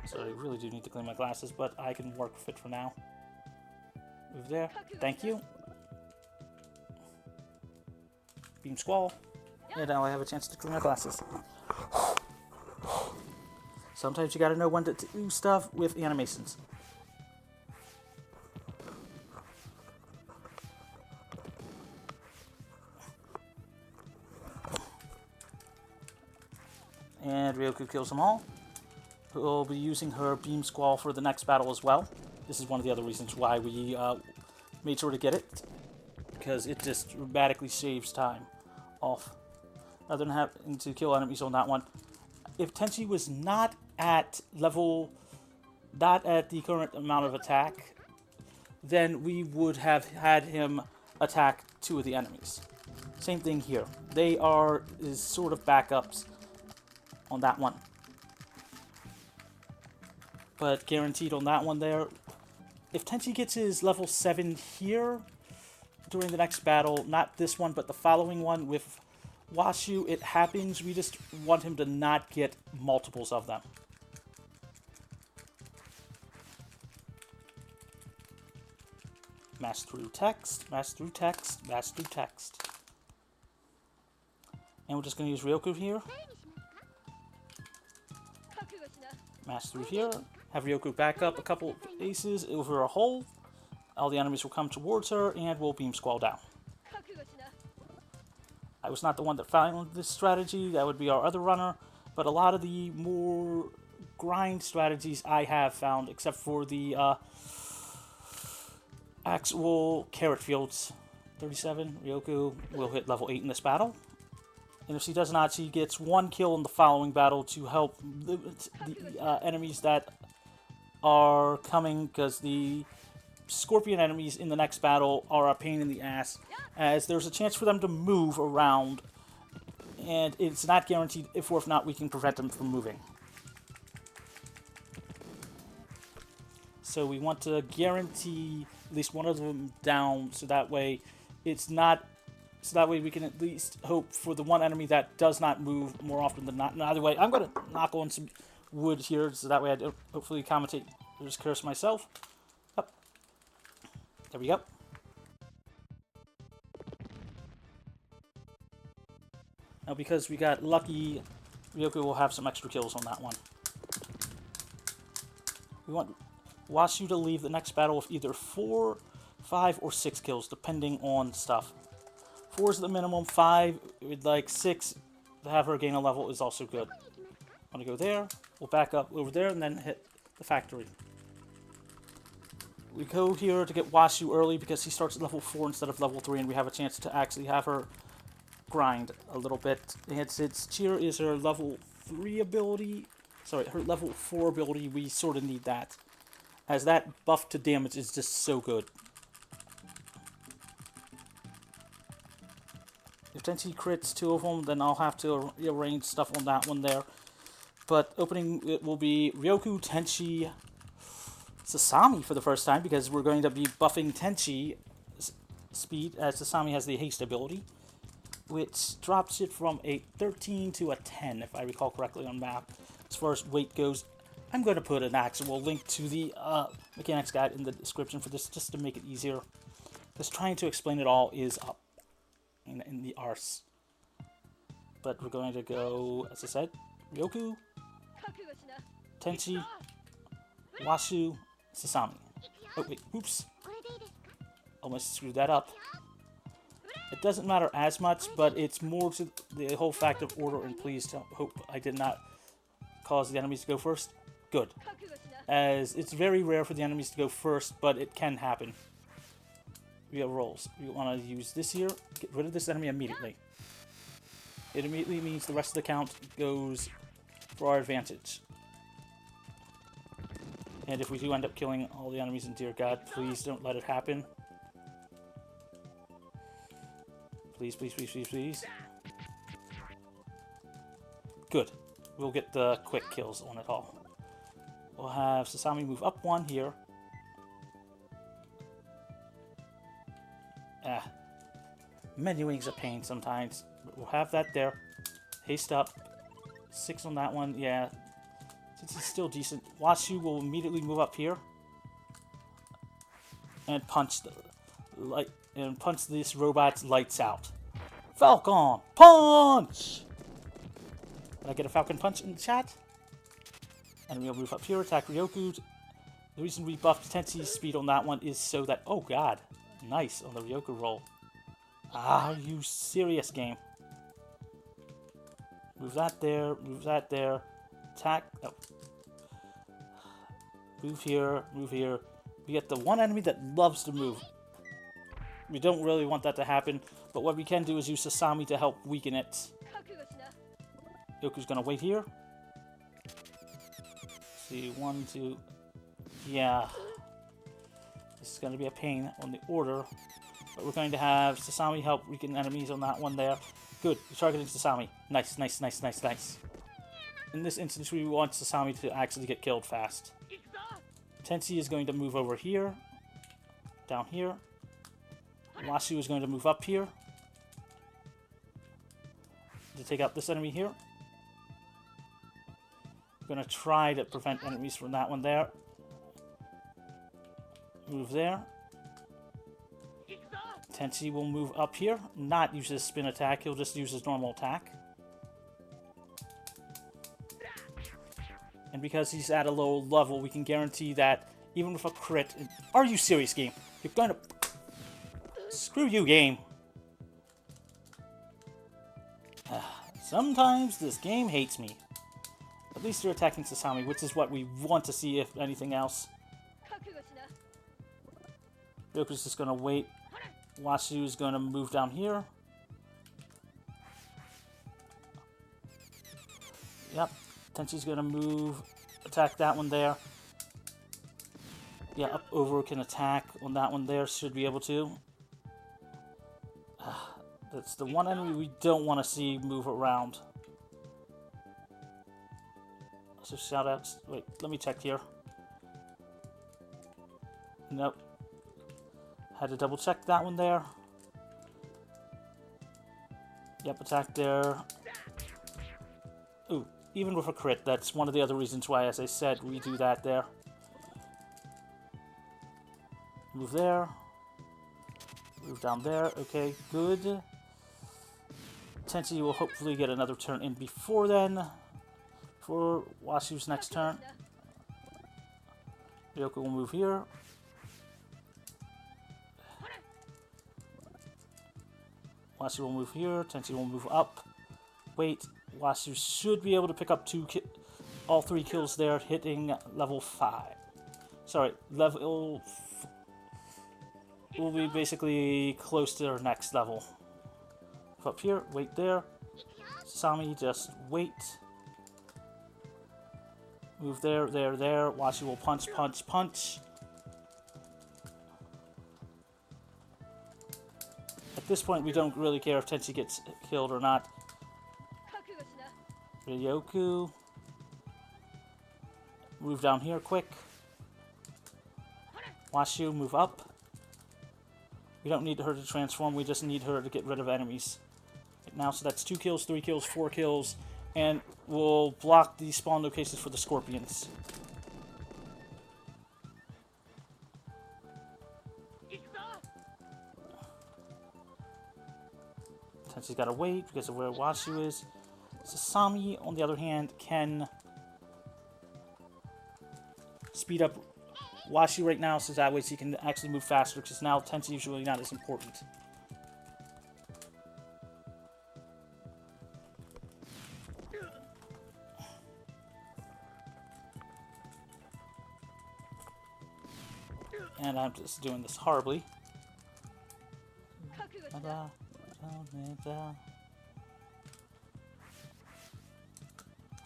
So I really do need to clean my glasses, but I can work with it for now. Move there, thank you. Beam Squall, and now I have a chance to clean my glasses. Sometimes you gotta know when to do stuff with animations. And Ryoku kills them all. We'll be using her Beam Squall for the next battle as well. This is one of the other reasons why we made sure to get it, because it just dramatically saves time off, rather than having to kill enemies on that one. If Tenchi was not at level, not at the current amount of attack, then we would have had him attack 2 of the enemies. Same thing here. They are is sort of backups on that one. But guaranteed on that one there, if Tenchi gets his level 7 here during the next battle, not this one, but the following one with Washu, it happens. We just want him to not get multiples of them. Mash through text, mash through text, mash through text. And we're just going to use Ryoku here. Mash through here. Have Ryoku back up a couple aces over a hole. All the enemies will come towards her, and we'll Beam Squall down. I was not the one that found this strategy. That would be our other runner. But a lot of the more grind strategies I have found, except for the actual carrot fields. 37, Ryoku will hit level 8 in this battle. And if she does not, she gets 1 kill in the following battle to help the enemies that are coming, because the Scorpion enemies in the next battle are a pain in the ass, as there's a chance for them to move around, and it's not guaranteed if or if not we can prevent them from moving. So we want to guarantee at least one of them down, so that way it's not, so that way we can at least hope for the one enemy that does not move more often than not. And either way, I'm going to knock on some wood here, so that way I don't hopefully commentate or just curse myself. Up. There we go. Now, because we got lucky, Ryoku will have some extra kills on that one. We want Washu to leave the next battle with either 4, 5, or 6 kills, depending on stuff. 4 is the minimum, 5, we'd like 6 to have her gain a level is also good. Want to go there, we'll back up over there, and then hit the factory. We go here to get Washu early because he starts at level 4 instead of level 3, and we have a chance to actually have her grind a little bit. Its cheer is her level 3 ability. Sorry, her level 4 ability. We sort of need that, as that buff to damage is just so good. If Tenchi crits 2 of them, then I'll have to rearrange stuff on that one there. But opening, it will be Ryoku, Tenchi, Sasami for the first time, because we're going to be buffing Tenchi speed, as Sasami has the haste ability, which drops it from a 13 to a 10, if I recall correctly on map. As far as weight goes, I'm going to put an actual link to the mechanics guide in the description for this, just to make it easier, because trying to explain it all is up in the arse. But we're going to go, as I said, Ryoku, Tenchi, Washu, Sasami. Oh wait, oops. Almost screwed that up. It doesn't matter as much, but it's more to the whole fact of order, and please hope I did not cause the enemies to go first. Good. As it's very rare for the enemies to go first, but it can happen. We have rolls. We want to use this here. Get rid of this enemy immediately. It immediately means the rest of the count goes for our advantage. And if we do end up killing all the enemies, and dear God, please don't let it happen. Please, please, please, please, please. Good. We'll get the quick kills on it all. We'll have Sasami move up 1 here. Menuing's a pain sometimes. But we'll have that there. Haste up. 6 on that one. Yeah. Since it's still decent. Washu will immediately move up here. And punch this robot's lights out. Falcon Punch! Did I get a Falcon Punch in the chat? And we'll move up here, attack Ryoku. The reason we buffed Tenchi's speed on that one is so that... Oh god. Nice on the Ryoku roll. Ah, are you serious, game? Move that there, move that there. Attack. Oh. Move here, move here. We get the one enemy that loves to move. We don't really want that to happen, but what we can do is use Sasami to help weaken it. Ryoku's gonna wait here. See, 1, 2. Yeah. This is gonna be a pain on the order. But we're going to have Sasami help weaken enemies on that one there. Good. We're targeting Sasami. Nice, nice, nice, nice, nice. In this instance, we want Sasami to actually get killed fast. Tenchi is going to move over here. Down here. Washu is going to move up here. To take out this enemy here. We're going to try to prevent enemies from that one there. Move there. Tenchi will move up here. Not use his spin attack. He'll just use his normal attack. And because he's at a low level, we can guarantee that even with a crit... Are you serious, game? You're going to... Screw you, game. Sometimes this game hates me. At least you're attacking Sasami, which is what we want to see, if anything else. Ryoku's just going to wait. Washu is going to move down here. Yep. Tenchi's going to move, attack that one there. Yeah, up over can attack on that one there. Should be able to. That's the one enemy we don't want to see move around. So shoutouts. Wait, let me check here. Nope. Had to double check that one there. Yep, attack there. Ooh, even with a crit, that's one of the other reasons why, as I said, we do that there. Move there. Move down there. Okay, good. Tenchi will hopefully get another turn in before then, for Washu's next turn. Ryoku will move here. Washu will move here. Tenchi will move up. Wait, Washu should be able to pick up all 3 kills there, hitting level 5. Sorry, will be basically close to their next level. Up here, wait there. Sami, just wait. Move there, there, there. Washu will punch, punch, punch. At this point, we don't really care if Tenchi gets killed or not. Ryoku. Move down here quick. Washu, move up. We don't need her to transform, we just need her to get rid of enemies. Right now, so that's 2 kills, 3 kills, 4 kills, and we'll block the spawn locations for the scorpions. Tenchi's gotta wait because of where Washu is. Sasami, on the other hand, can speed up Washu right now, so that way she can actually move faster, because now Tenchi is really not as important. And I'm just doing this horribly.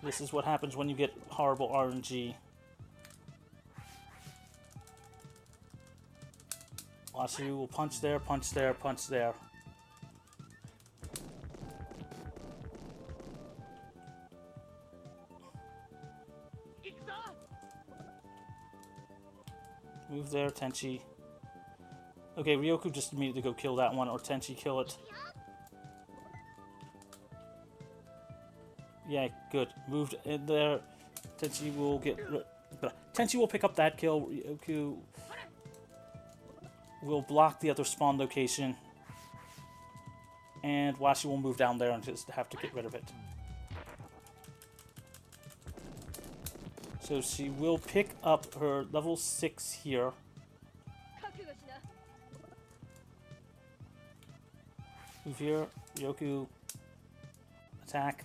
This is what happens when you get horrible RNG. Washu will punch there, punch there, punch there. Move there, Tenchi. Okay, Ryoku just needed to go kill that one, or Tenchi kill it. Yeah, good. Moved in there. Tenchi will Tenchi will pick up that kill. Ryoku will block the other spawn location. And Washu will move down there and just have to get rid of it. So she will pick up her level 6 here. Move here. Ryoku. Attack.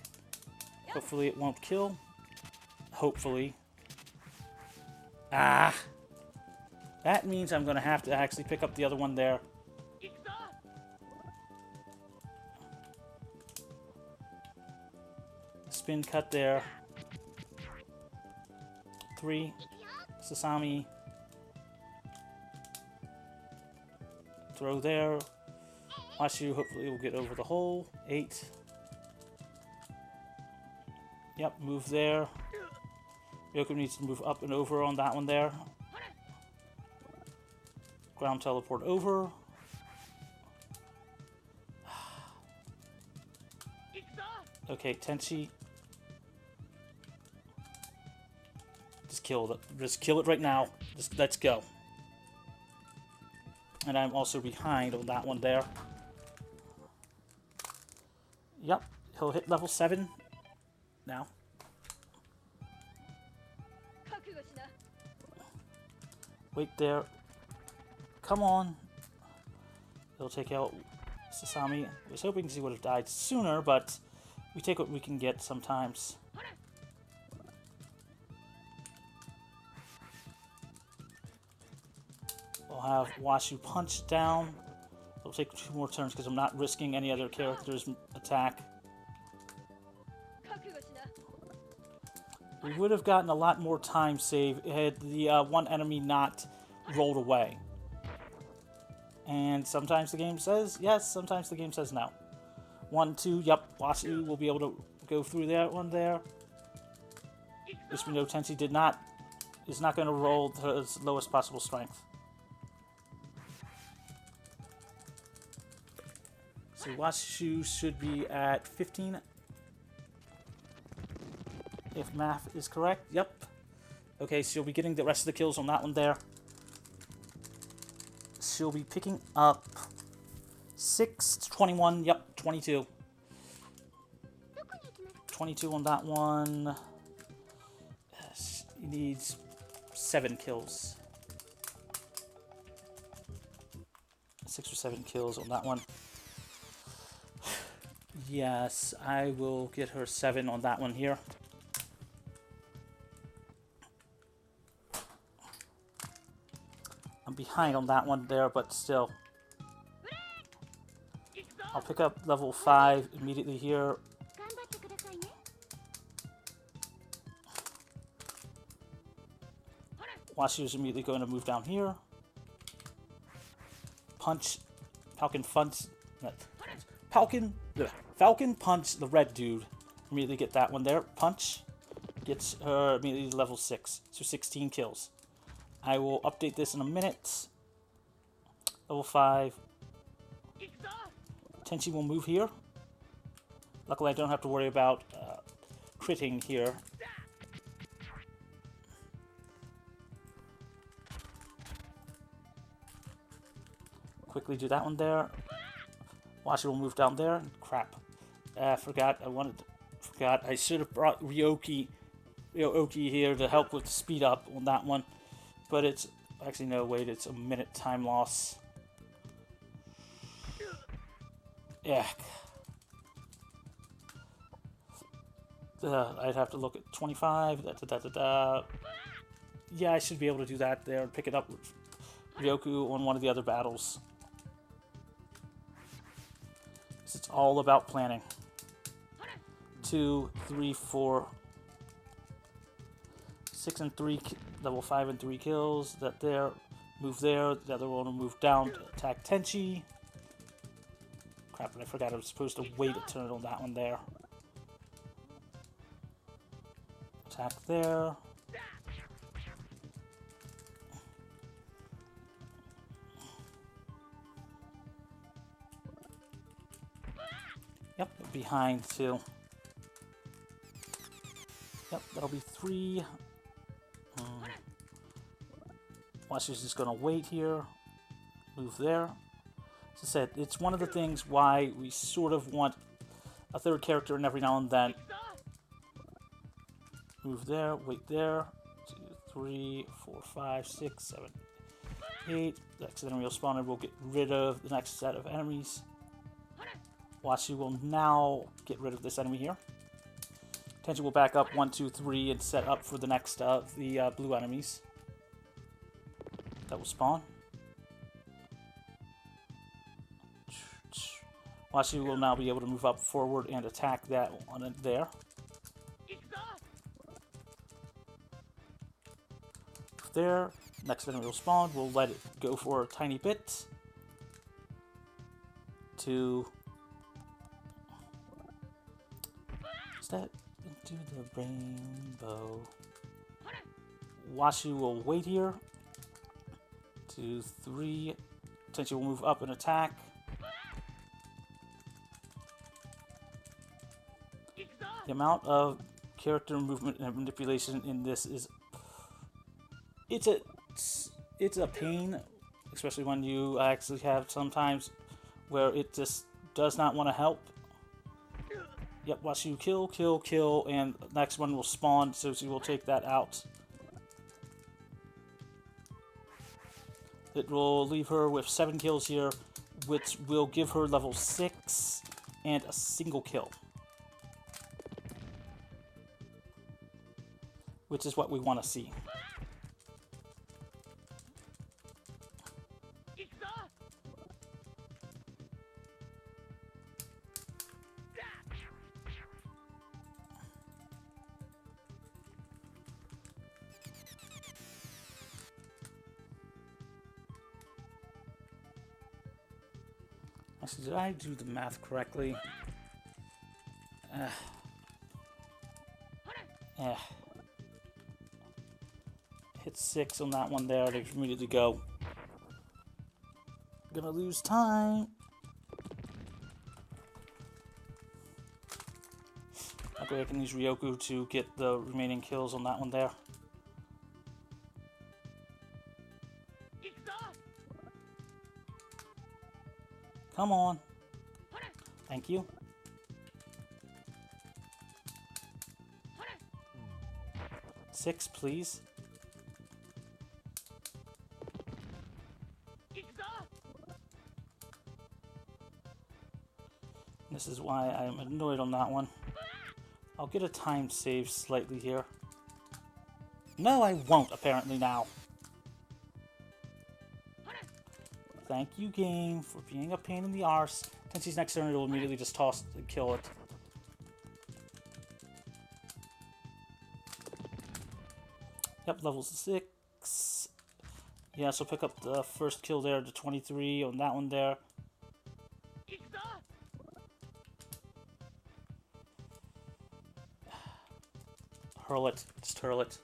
Hopefully it won't kill. Hopefully. Ah! That means I'm going to have to actually pick up the other one there. Spin cut there. 3. Sasami. Throw there. Washu hopefully will get over the hole. 8. Yep, move there. Ryoku needs to move up and over on that one there. Ground teleport over. Okay, Tenchi. Just kill it. Just kill it right now. Just let's go. And I'm also behind on that one there. Yep, he'll hit level 7 now. Wait there. Come on. He'll take out Sasami. I was hoping she would have died sooner, but we take what we can get sometimes. We'll have Washu punch down. It'll take 2 more turns because I'm not risking any other character's attack. We would have gotten a lot more time save had the one enemy not rolled away. And sometimes the game says yes, sometimes the game says no. 1, 2, yep, Washu will be able to go through that one there. At least we know Tenchi is not going to roll to his lowest possible strength. So Washu should be at 15. If math is correct, yep. Okay, so she'll be getting the rest of the kills on that one there. She'll be picking up 6, 21, yep, 22. 22 on that one. Yes, he needs 7 kills. 6 or 7 kills on that one. Yes, I will get her 7 on that one here. I'm behind on that one there, but still. I'll pick up level 5 immediately here. Washi is immediately going to move down here. Punch. Falcon punch the red dude. Immediately get that one there. Punch. Gets her immediately to level 6. So 16 kills. I will update this in a minute. Level 5. Tenchi will move here. Luckily I don't have to worry about critting here. Quickly do that one there. Washi will move down there. Crap. Forgot. I should have brought Ryoki here to help with the speed up on that one. But it's actually no, wait, it's a minute time loss. Yeah. I'd have to look at 25. Yeah, I should be able to do that there and pick it up with Ryoku on one of the other battles. It's all about planning. 2, 3, 4, 6 and 3, level 5 and 3 kills. That there, move there. The other one will move down to attack Tenchi. Crap, and I forgot I was supposed to wait a turn on that one there. Attack there. Yep, behind too. Yep, that'll be 3. Washi's just gonna wait here. Move there. As I said, it's one of the things why we sort of want a third character in every now and then. Move there, wait there. 2, 3, 4, 5, 6, 7, 8. The next enemy will spawn and we'll get rid of the next set of enemies. Washi will now get rid of this enemy here. Tenchi will back up 1, 2, 3 and set up for the next of the blue enemies that will spawn. Washi will now be able to move up forward and attack that one there. There, next enemy will spawn. We'll let it go for a tiny bit to step into the rainbow. Washi will wait here. 2, 3. Tenchi will move up and attack. The amount of character movement and manipulation in this is it's a pain, especially when you actually have sometimes where it just does not want to help. Yep, watch you kill, kill, kill, and the next one will spawn, so she will take that out. It will leave her with 7 kills here, which will give her level 6 and a single kill. Which is what we want to see. Actually, did I do the math correctly? Yeah. Hit 6 on that one there. They immediately go. Gonna lose time. Okay, I can use Ryoku to get the remaining kills on that one there. Come on. Thank you. 6, please. This is why I'm annoyed on that one. I'll get a time save slightly here. No, I won't, apparently, now. Thank you, game, for being a pain in the arse. Tenchi's next turn, it'll immediately just toss and kill it. Yep, level 6. Yeah, so pick up the first kill there, the 23 on that one there. Hurl it. Just hurl it.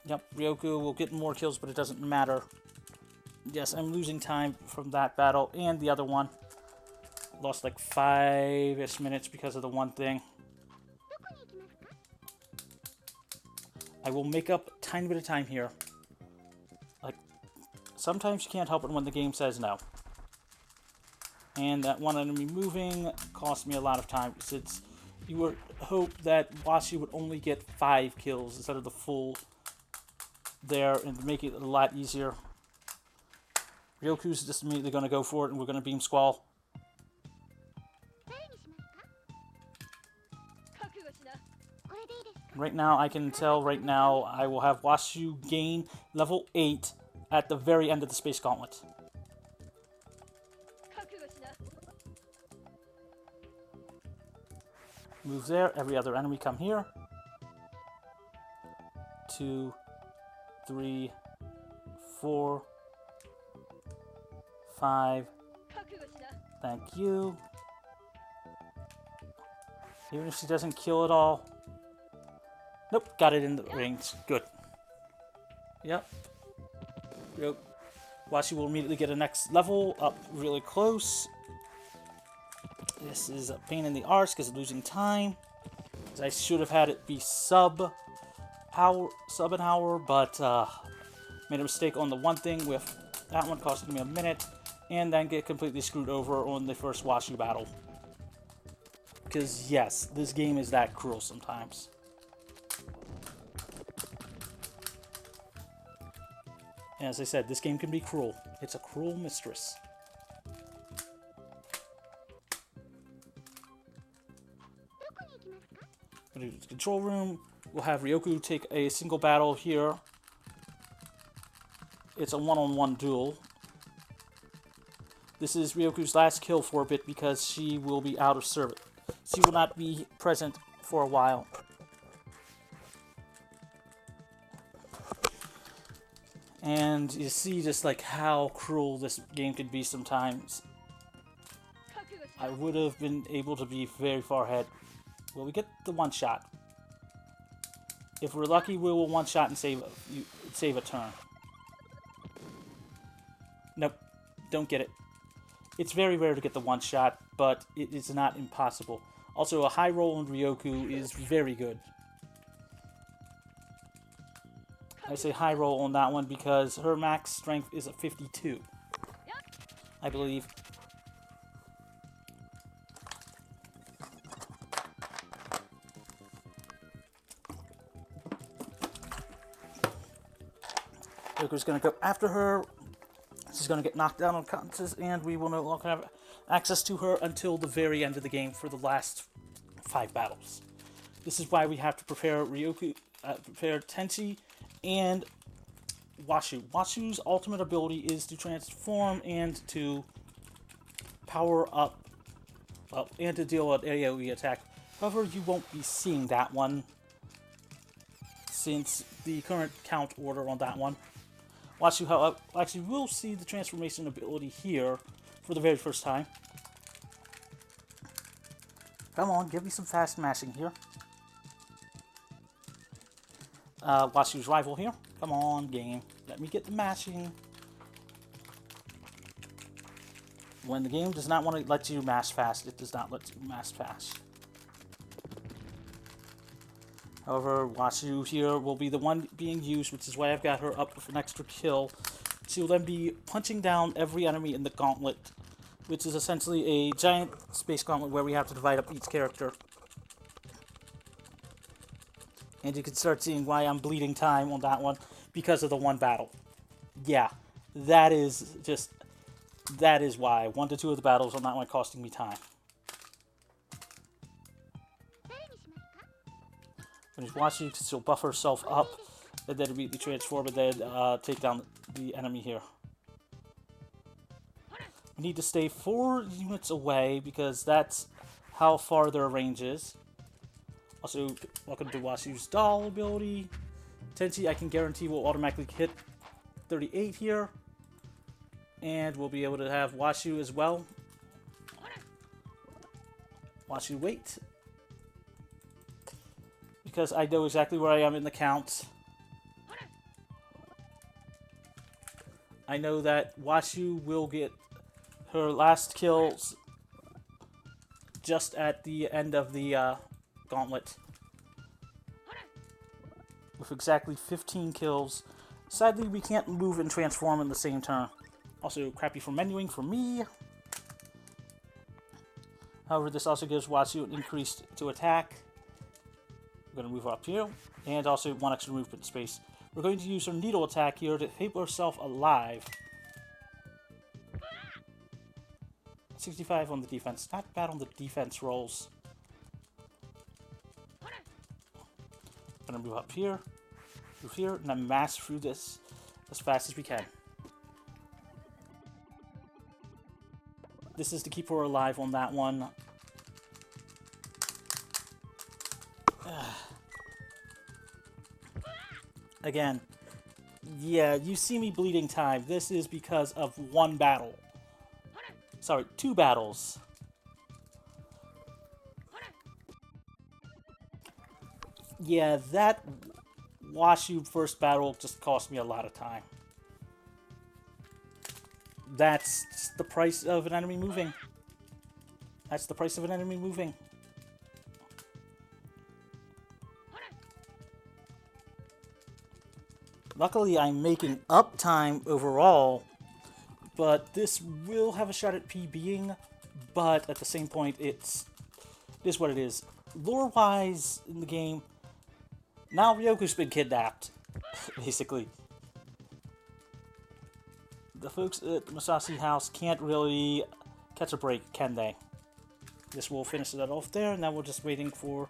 Yep, Ryoku will get more kills, but it doesn't matter. Yes, I'm losing time from that battle and the other one. Lost like 5-ish minutes because of the one thing. I will make up a tiny bit of time here. Like, sometimes you can't help it when the game says no. And that one enemy moving cost me a lot of time, since you would hope that Washi would only get 5 kills instead of the full there, and to make it a lot easier. Ryoku's just immediately going to go for it, and we're going to beam Squall. Right now, I can tell right now I will have Washu gain level 8 at the very end of the Space Gauntlet. Move there. Every other enemy come here. 2, 3, 4, 5. Thank you. Even if she doesn't kill it all. Nope, got it in the range. Good. Yep. Yep. Washi will immediately get a next level up really close. This is a pain in the arse because of losing time. I should have had it be sub an hour, but made a mistake on the one thing with that one costing me a minute, and then get completely screwed over on the first Washu battle. Because yes, this game is that cruel sometimes. And as I said, this game can be cruel. It's a cruel mistress. Go to the control room. We'll have Ryoku take a single battle here. It's a one-on-one duel. This is Ryoku's last kill for a bit because she will be out of service. She will not be present for a while. And you see just like how cruel this game can be sometimes. I would have been able to be very far ahead. Will we get the one shot? If we're lucky, we will one shot and save a turn. Nope, don't get it. It's very rare to get the one shot, but it is not impossible. Also, a high roll on Ryoku is very good. I say high roll on that one because her max strength is a 52, I believe. Ryoku's going to go after her. She's going to get knocked down unconscious, and we will no longer have access to her until the very end of the game for the last 5 battles. This is why we have to prepare prepare Tenchi and Washu. Washu's ultimate ability is to transform and to power up, and to deal an AoE attack. However, you won't be seeing that one since the current count order on that one. Washu, however, actually will see the transformation ability here for the very first time. Come on, give me some fast mashing here. Washu's rival here. Come on, game. Let me get the mashing. When the game does not want to let you mash fast, it does not let you mash fast. However, Washu here will be the one being used, which is why I've got her up with an extra kill. She will then be punching down every enemy in the gauntlet which is essentially a giant space gauntlet where we have to divide up each character. And you can start seeing why I'm bleeding time on that one because of the one battle. Yeah, that is why. 1 to 2 of the battles on that one costing me time. When you watch, you can still buff herself up, and then immediately transform, and then take down the enemy here. We need to stay 4 units away, because that's how far their range is. Also, welcome to Washu's doll ability. Tenchi, I can guarantee, will automatically hit 38 here. And we'll be able to have Washu as well. Washu, wait. Because I know exactly where I am in the count. I know that Washu will get her last kills just at the end of the gauntlet. With exactly 15 kills. Sadly, we can't move and transform in the same turn. Also, crappy for menuing for me. However, this also gives Washu an increase to attack. We're going to move up here, and also 1 extra movement space. We're going to use our needle attack here to keep ourselves alive. 65 on the defense. Not bad on the defense rolls. Going to move up here, and then mass through this as fast as we can. This is to keep her alive on that one. Again, yeah, you see me bleeding time. This is because of 1 battle. Sorry, 2 battles. Yeah, that Washu first battle just cost me a lot of time. That's the price of an enemy moving. That's the price of an enemy moving. Luckily, I'm making up time overall, but this will have a shot at PBing, but at the same point, it is what it is. Lore-wise, in the game, now Ryoku's been kidnapped, basically. The folks at the Masashi house can't really catch a break, can they? This will finish that off there, and now we're just waiting for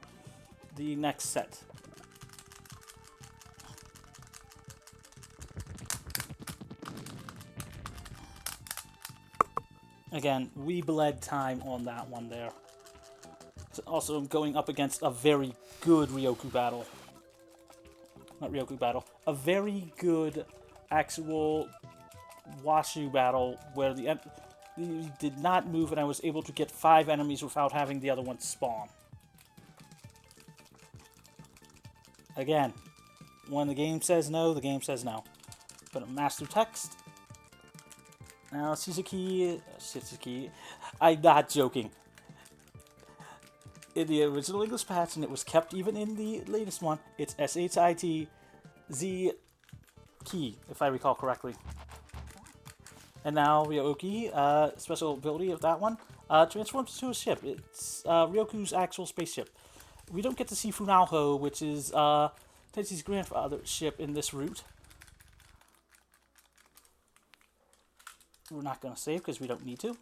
the next set. Again, we bled time on that one there. Also, I'm going up against a very good Ryoku battle. Not Ryoku battle. A very good actual Washu battle where the did not move and I was able to get 5 enemies without having the other one spawn. Again, when the game says no, the game says no. Gonna master text. Now, Shizuki, I'm not joking. In the original English patch, and it was kept even in the latest one, it's SHITZ key, if I recall correctly. And now Ryoki, special ability of that one, transforms into a ship. It's Ryoku's actual spaceship. We don't get to see Funaho, which is Tenchi's grandfather's ship in this route. We're not going to save because we don't need to.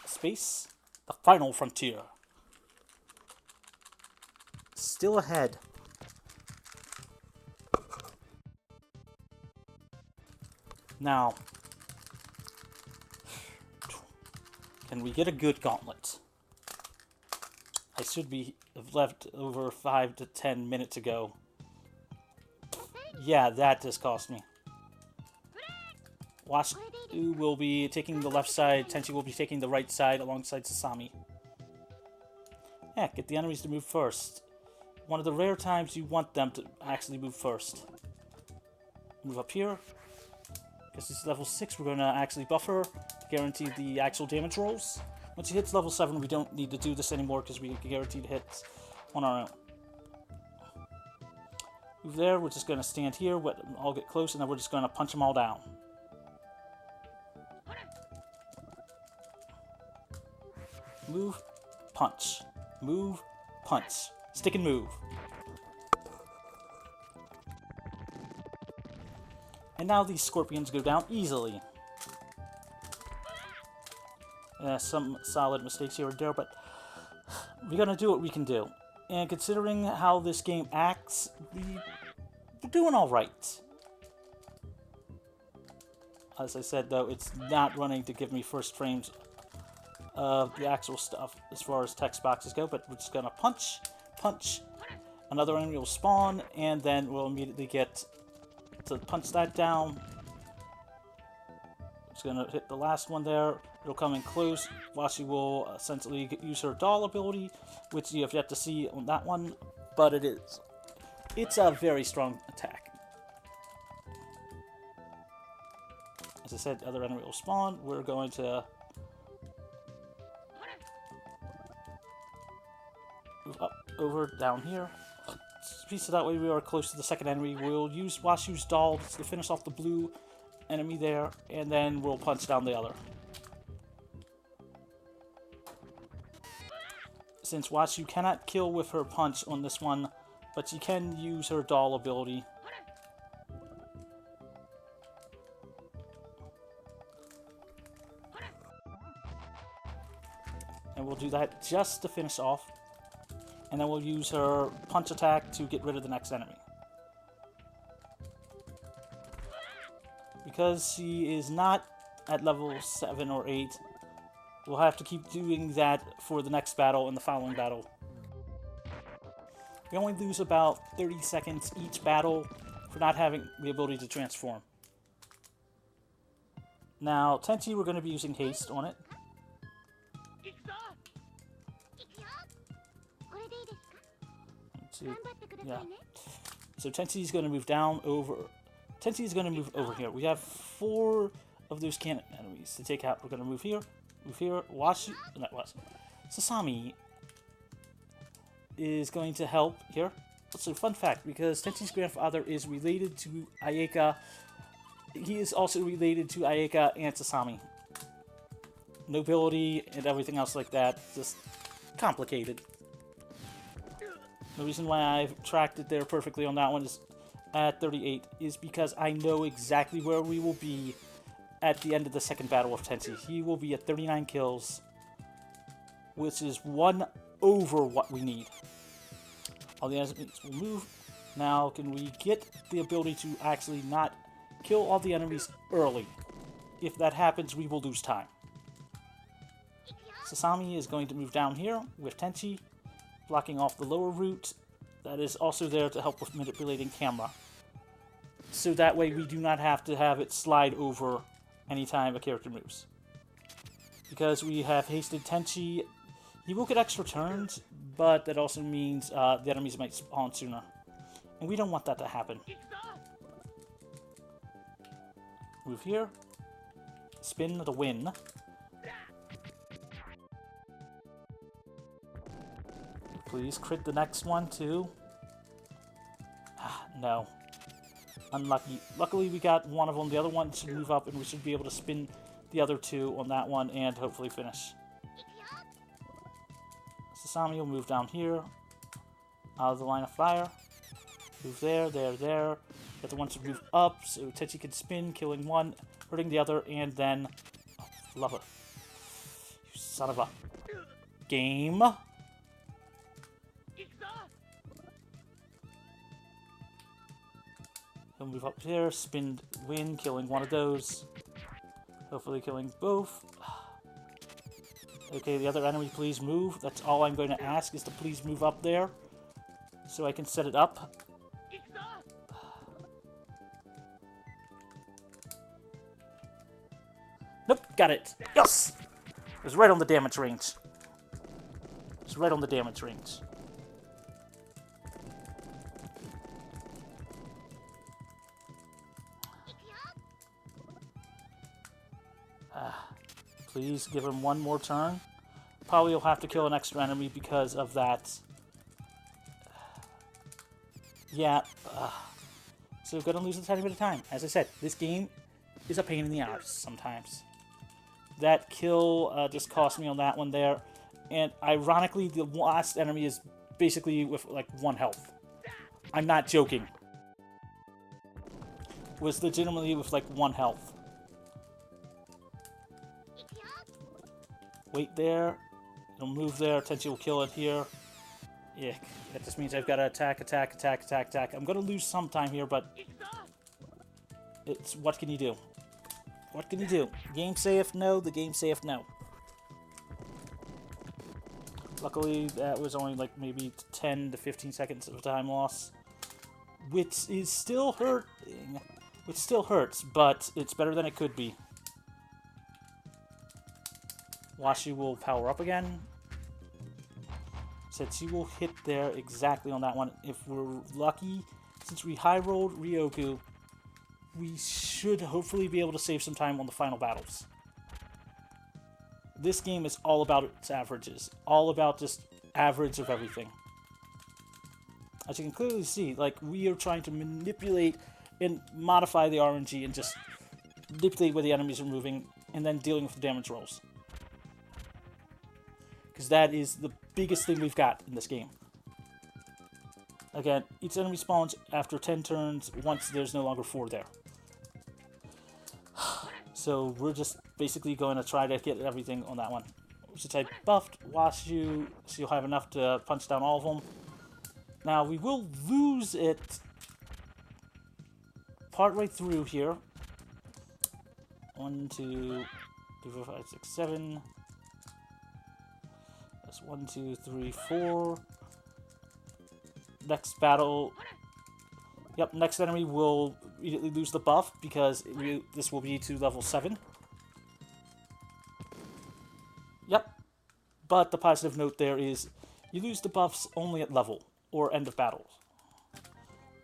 Space. The final frontier. Still ahead. Now, can we get a good gauntlet? I should be left over 5 to 10 minutes ago. Yeah, that just cost me. Washu will be taking the left side, Tenchi will be taking the right side alongside Sasami. Yeah, get the enemies to move first. One of the rare times you want them to actually move first. Move up here. Because it's level 6, we're going to actually buffer, guarantee the actual damage rolls. Once he hits level 7, we don't need to do this anymore because we guaranteed hits on our own. Move there, we're just going to stand here, all get close, and then we're just going to punch them all down. Move, punch. Move, punch. Stick and move. And now these scorpions go down easily. Some solid mistakes here and there, but we're gonna do what we can do. And considering how this game acts, we're doing alright. As I said, though, it's not running to give me first frames of the actual stuff as far as text boxes go, but we're just gonna punch, punch, another enemy will spawn, and then we'll immediately get to punch that down. Just gonna hit the last one there. It'll come in close. Washi will essentially use her doll ability, which you have yet to see on that one, but it's a very strong attack. As I said, the other enemy will spawn. We're going to move up, over, down here. So that way we are close to the second enemy. We'll use Washu's doll to finish off the blue enemy there, and then we'll punch down the other. Since Washu cannot kill with her punch on this one, but she can use her doll ability. And we'll do that just to finish off. And then we'll use her punch attack to get rid of the next enemy. Because she is not at level 7 or 8, we'll have to keep doing that for the next battle and the following battle. We only lose about 30 seconds each battle for not having the ability to transform. Now, Tenchi, we're going to be using haste on it. Yeah. So Tenchi's going to move down over. Tenchi's going to move over here. We have 4 of those cannon enemies to take out. We're going to move here. Move here. Washi. Not Washi. Sasami is going to help here. So, fun fact, because Tenchi's grandfather is related to Ayeka, he is also related to Ayeka and Sasami. Nobility and everything else like that. Just complicated. The reason why I've tracked it there perfectly on that one is at 38 is because I know exactly where we will be at the end of the second battle of Tenchi. He will be at 39 kills, which is 1 over what we need. All the enemies will move. Now, can we get the ability to actually not kill all the enemies early? If that happens, we will lose time. Sasami is going to move down here with Tenchi, blocking off the lower route. That is also there to help with manipulating camera. So that way we do not have to have it slide over anytime a character moves. Because we have hasted Tenchi, he will get extra turns, but that also means the enemies might spawn sooner. And we don't want that to happen. Move here. Spin the win. Please crit the next one too. No. Unlucky. Luckily we got one of them. The other one should move up and we should be able to spin the other 2 on that one and hopefully finish. Sasami will move down here. Out of the line of fire. Move there, there, there. The other one should move up so Tenchi can spin, killing one, hurting the other, and then... Oh, love it. You son of a... Game. He'll move up here, spin, win, killing one of those. Hopefully killing both. Okay, the other enemy, please move. That's all I'm going to ask, is to please move up there. So I can set it up. Nope, got it. Yes! It was right on the damage range. It was right on the damage range. Please give him one more turn. Probably will have to kill an extra enemy because of that. Yeah. So we're going to lose a tiny bit of time. As I said, this game is a pain in the arse sometimes. That kill just cost me on that one there. And ironically, the last enemy is basically with like 1 health. I'm not joking. Was legitimately with like 1 health. Wait there. It'll move there. Tenchi will kill it here. Yeah, that just means I've got to attack, attack, attack, attack, attack. I'm going to lose some time here, but it's what can you do? What can you do? Game saith no, the game saith no. Luckily, that was only like maybe 10 to 15 seconds of time loss, which is still hurting. Which still hurts, but it's better than it could be. Washi will power up again. Said she will hit there exactly on that one. If we're lucky, since we high rolled Ryoku, we should hopefully be able to save some time on the final battles. This game is all about its averages. All about just average of everything. As you can clearly see, like, we are trying to manipulate and modify the RNG and just manipulate where the enemies are moving and then dealing with the damage rolls. Because that is the biggest thing we've got in this game. Again, each enemy spawns after 10 turns once there's no longer 4 there. So we're just basically going to try to get everything on that one. Since I buffed Washu, so you'll have enough to punch down all of them. Now, we will lose it partway through here. 1, 2, 3, 4, 5, 6, 7. That's 1, 2, 3, 4. Next battle. Yep, next enemy will immediately lose the buff because this will be to level 7. Yep. But the positive note there is you lose the buffs only at level or end of battles.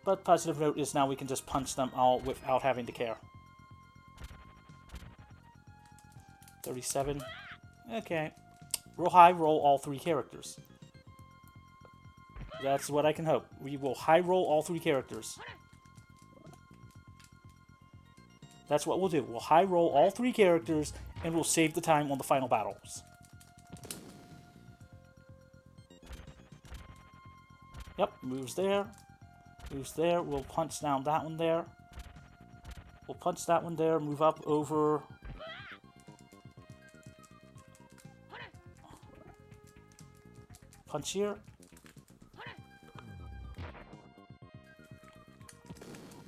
But positive note is now we can just punch them all without having to care. 37. Okay. We'll high roll all 3 characters. That's what I can hope. We will high roll all 3 characters. That's what we'll do. We'll high roll all 3 characters, and we'll save the time on the final battles. Yep, moves there. Moves there. We'll punch down that one there. We'll punch that one there. Move up over. Punch here.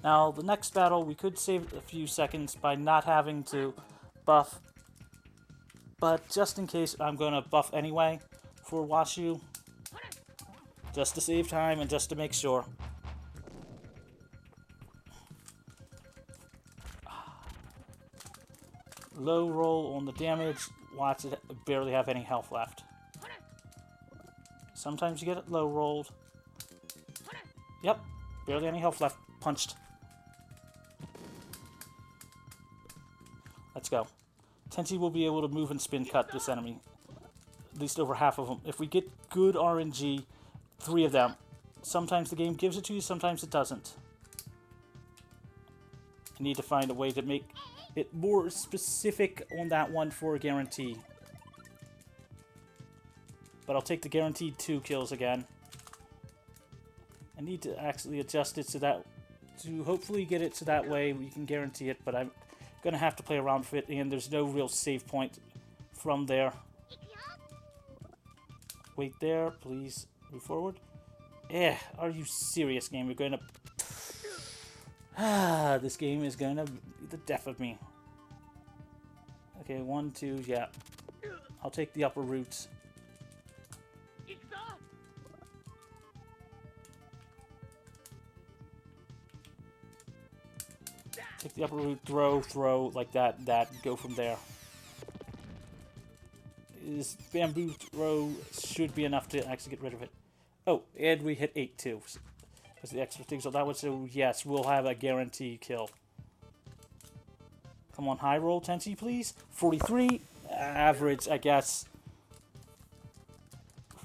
Now, the next battle, we could save a few seconds by not having to buff. But just in case, I'm going to buff anyway for Washu. Just to save time and just to make sure. Low roll on the damage. Watch it barely have any health left. Sometimes you get it low rolled. Yep, barely any health left. Punched. Let's go. Tenchi will be able to move and spin cut this enemy. At least over half of them. If we get good RNG, 3 of them. Sometimes the game gives it to you, sometimes it doesn't. I need to find a way to make it more specific on that one for a guarantee. But I'll take the guaranteed 2 kills again. I need to actually adjust it so that to hopefully get it to that way we can guarantee it, but I'm gonna have to play around with it, and there's no real save point from there. Wait there, please move forward. Eh, are you serious, game? You're gonna this game is gonna be the death of me. Okay, 1, 2, yeah. I'll take the upper route. Take the upper route, throw, like that, go from there. This bamboo throw should be enough to actually get rid of it. Oh, and we hit 8 too. Because the extra things on that one, so yes, we'll have a guaranteed kill. Come on, high roll, Tenchi, please. 43, average, I guess.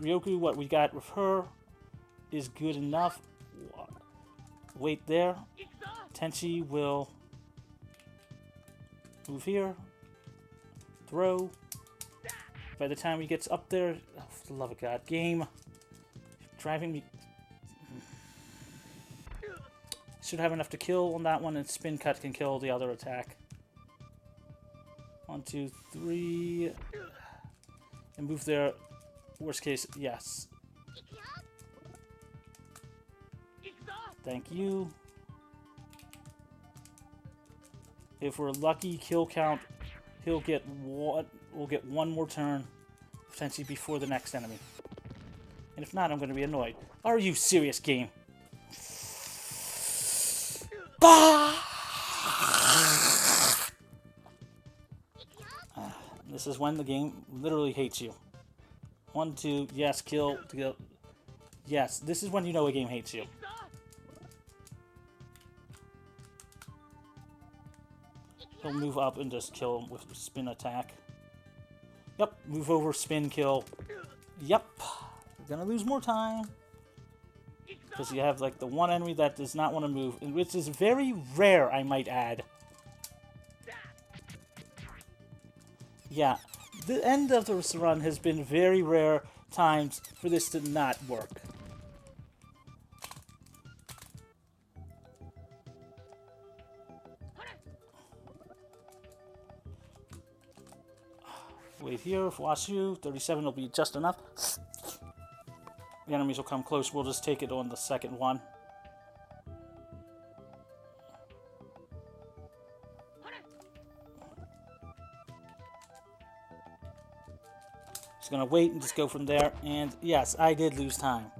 Ryoku, what we got with her is good enough. Wait there. Tenchi will move here. Throw. by the time he gets up there, oh, for the love of God, game, driving me. Should have enough to kill on that one, and spin cut can kill the other attack. 1, 2, 3, and move there. Worst case, yes. Thank you. If we're lucky, kill count, he'll get one. We'll get one more turn, potentially before the next enemy. And if not, I'm going to be annoyed. Are you serious, game? This is when the game literally hates you. 1, 2, yes, kill. Yes, this is when you know a game hates you. He'll move up and just kill him with a spin attack. Yep, move over, spin, kill. Yep, we're gonna lose more time. Because you have like the one enemy that does not want to move, which is very rare, I might add. Yeah, the end of this run has been very rare times for this to not work. Wait here, Washu, 37 will be just enough. The enemies will come close, we'll just take it on the second one. Just gonna wait and just go from there, and yes, I did lose time.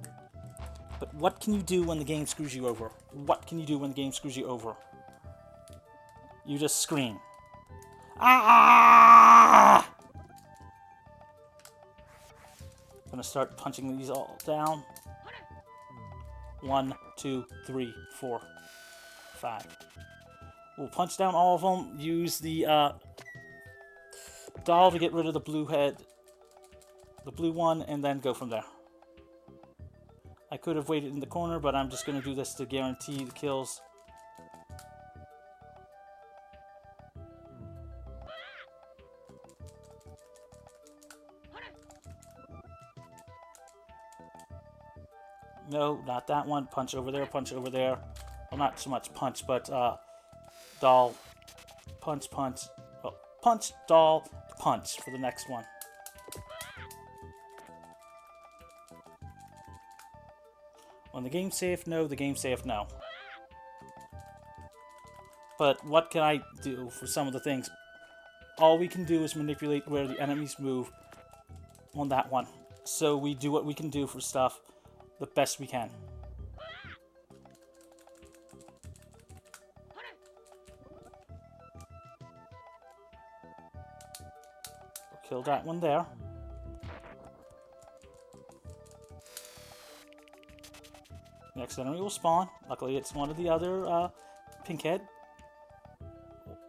But what can you do when the game screws you over? What can you do when the game screws you over? You just scream. Ah! Gonna start punching these all down. 1, 2, 3, 4, 5. We'll punch down all of them. Use the doll to get rid of the blue head, the blue one, and then go from there. I could have waited in the corner, but I'm just gonna do this to guarantee the kills. No, not that one. Punch over there, punch over there. Well, not so much punch, but doll. Punch, punch. Well, punch, doll, punch for the next one. When the game's safe, no. The game's safe, no. But what can I do for some of the things? All we can do is manipulate where the enemies move on that one. So we do what we can do for stuff the best we can. Kill that one there. Next enemy will spawn. Luckily it's one of the other pink head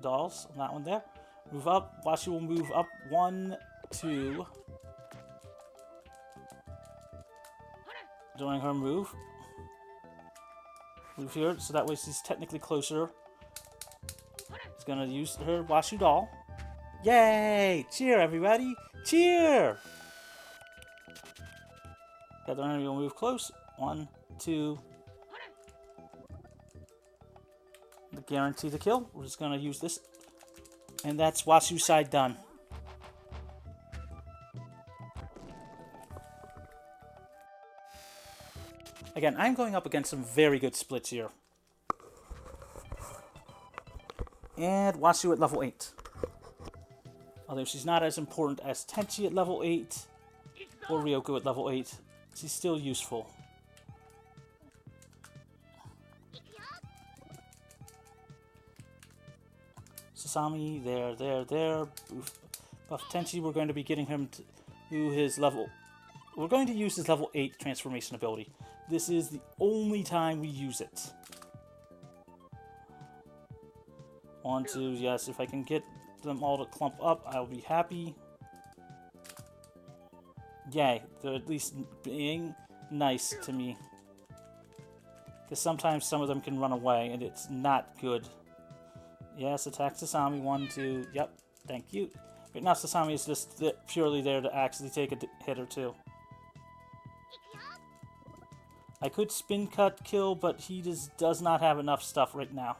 dolls. That one there. Move up. Washi will move up. 1, 2. During her move. Move here, so that way she's technically closer. She's gonna use her Washu doll. Yay! Cheer, everybody! Cheer! The other enemy will move close. 1, 2. To guarantee the kill, we're just gonna use this. And that's Washu's side done. Again, I'm going up against some very good splits here. And Washu at level 8. Although she's not as important as Tenchi at level 8, or Ryoko at level 8, she's still useful. Sasami, there. Buff Tenchi, we're going to be getting him to his level. We're going to use his level 8 transformation ability. This is the only time we use it. 1, 2, yes, if I can get them all to clump up, I'll be happy. Yay, they're at least being nice to me. Because sometimes some of them can run away, and it's not good. Yes, attack Sasami, 1, 2, yep, thank you. Right now, Sasami is just purely there to actually take a hit or two. I could spin cut kill, but he just does not have enough stuff right now.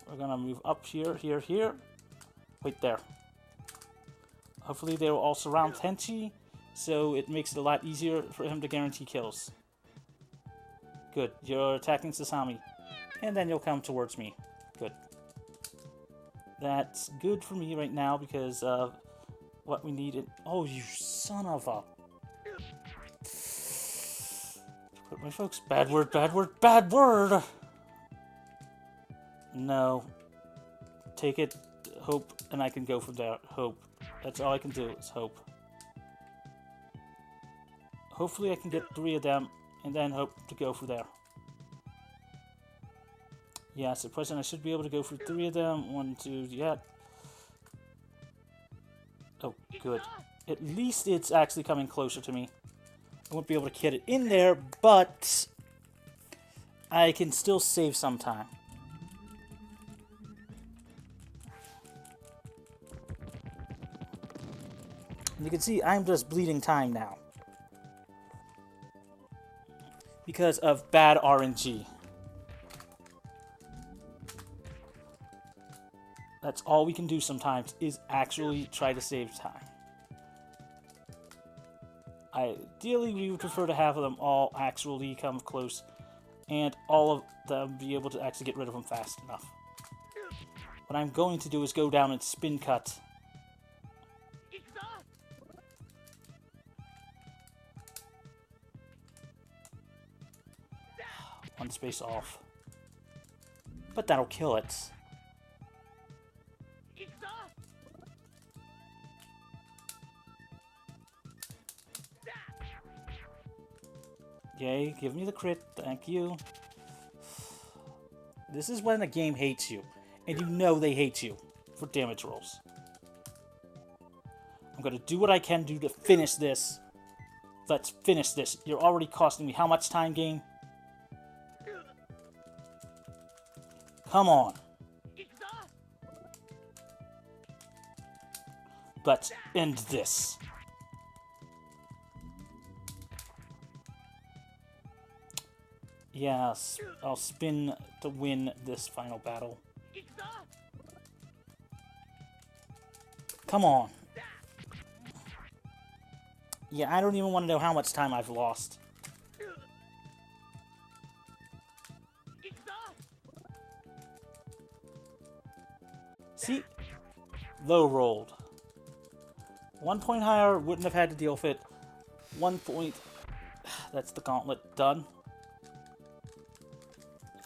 We're gonna move up here, here, here. Wait there. Hopefully they will all surround Tenchi, so it makes it a lot easier for him to guarantee kills. Good. You're attacking Sasami. And then you'll come towards me. Good. That's good for me right now because of what we needed. Oh, you son of a... Quit my folks. Bad word, bad word, bad word! No. Take it, hope, and I can go from there. Hope. That's all I can do is hope. Hopefully I can get 3 of them, and then hope to go from there. Yes, at present I should be able to go for 3 of them. 1, 2, yeah. Oh, good. At least it's actually coming closer to me. I won't be able to get it in there, but I can still save some time. You can see I'm just bleeding time now. Because of bad RNG. That's all we can do sometimes, is actually try to save time. Ideally, we would prefer to have them all actually come close, and all of them be able to actually get rid of them fast enough. What I'm going to do is go down and spin cut. One space off. But that'll kill it. Yay, give me the crit, thank you. This is when the game hates you, and you know they hate you for damage rolls. I'm gonna do what I can do to finish this. Let's finish this. You're already costing me how much time, game? Come on. Let's end this. Yes, I'll spin to win this final battle. Come on. Yeah, I don't even want to know how much time I've lost. See? Low rolled. 1 point higher, wouldn't have had to deal with it. 1 point. That's the gauntlet done.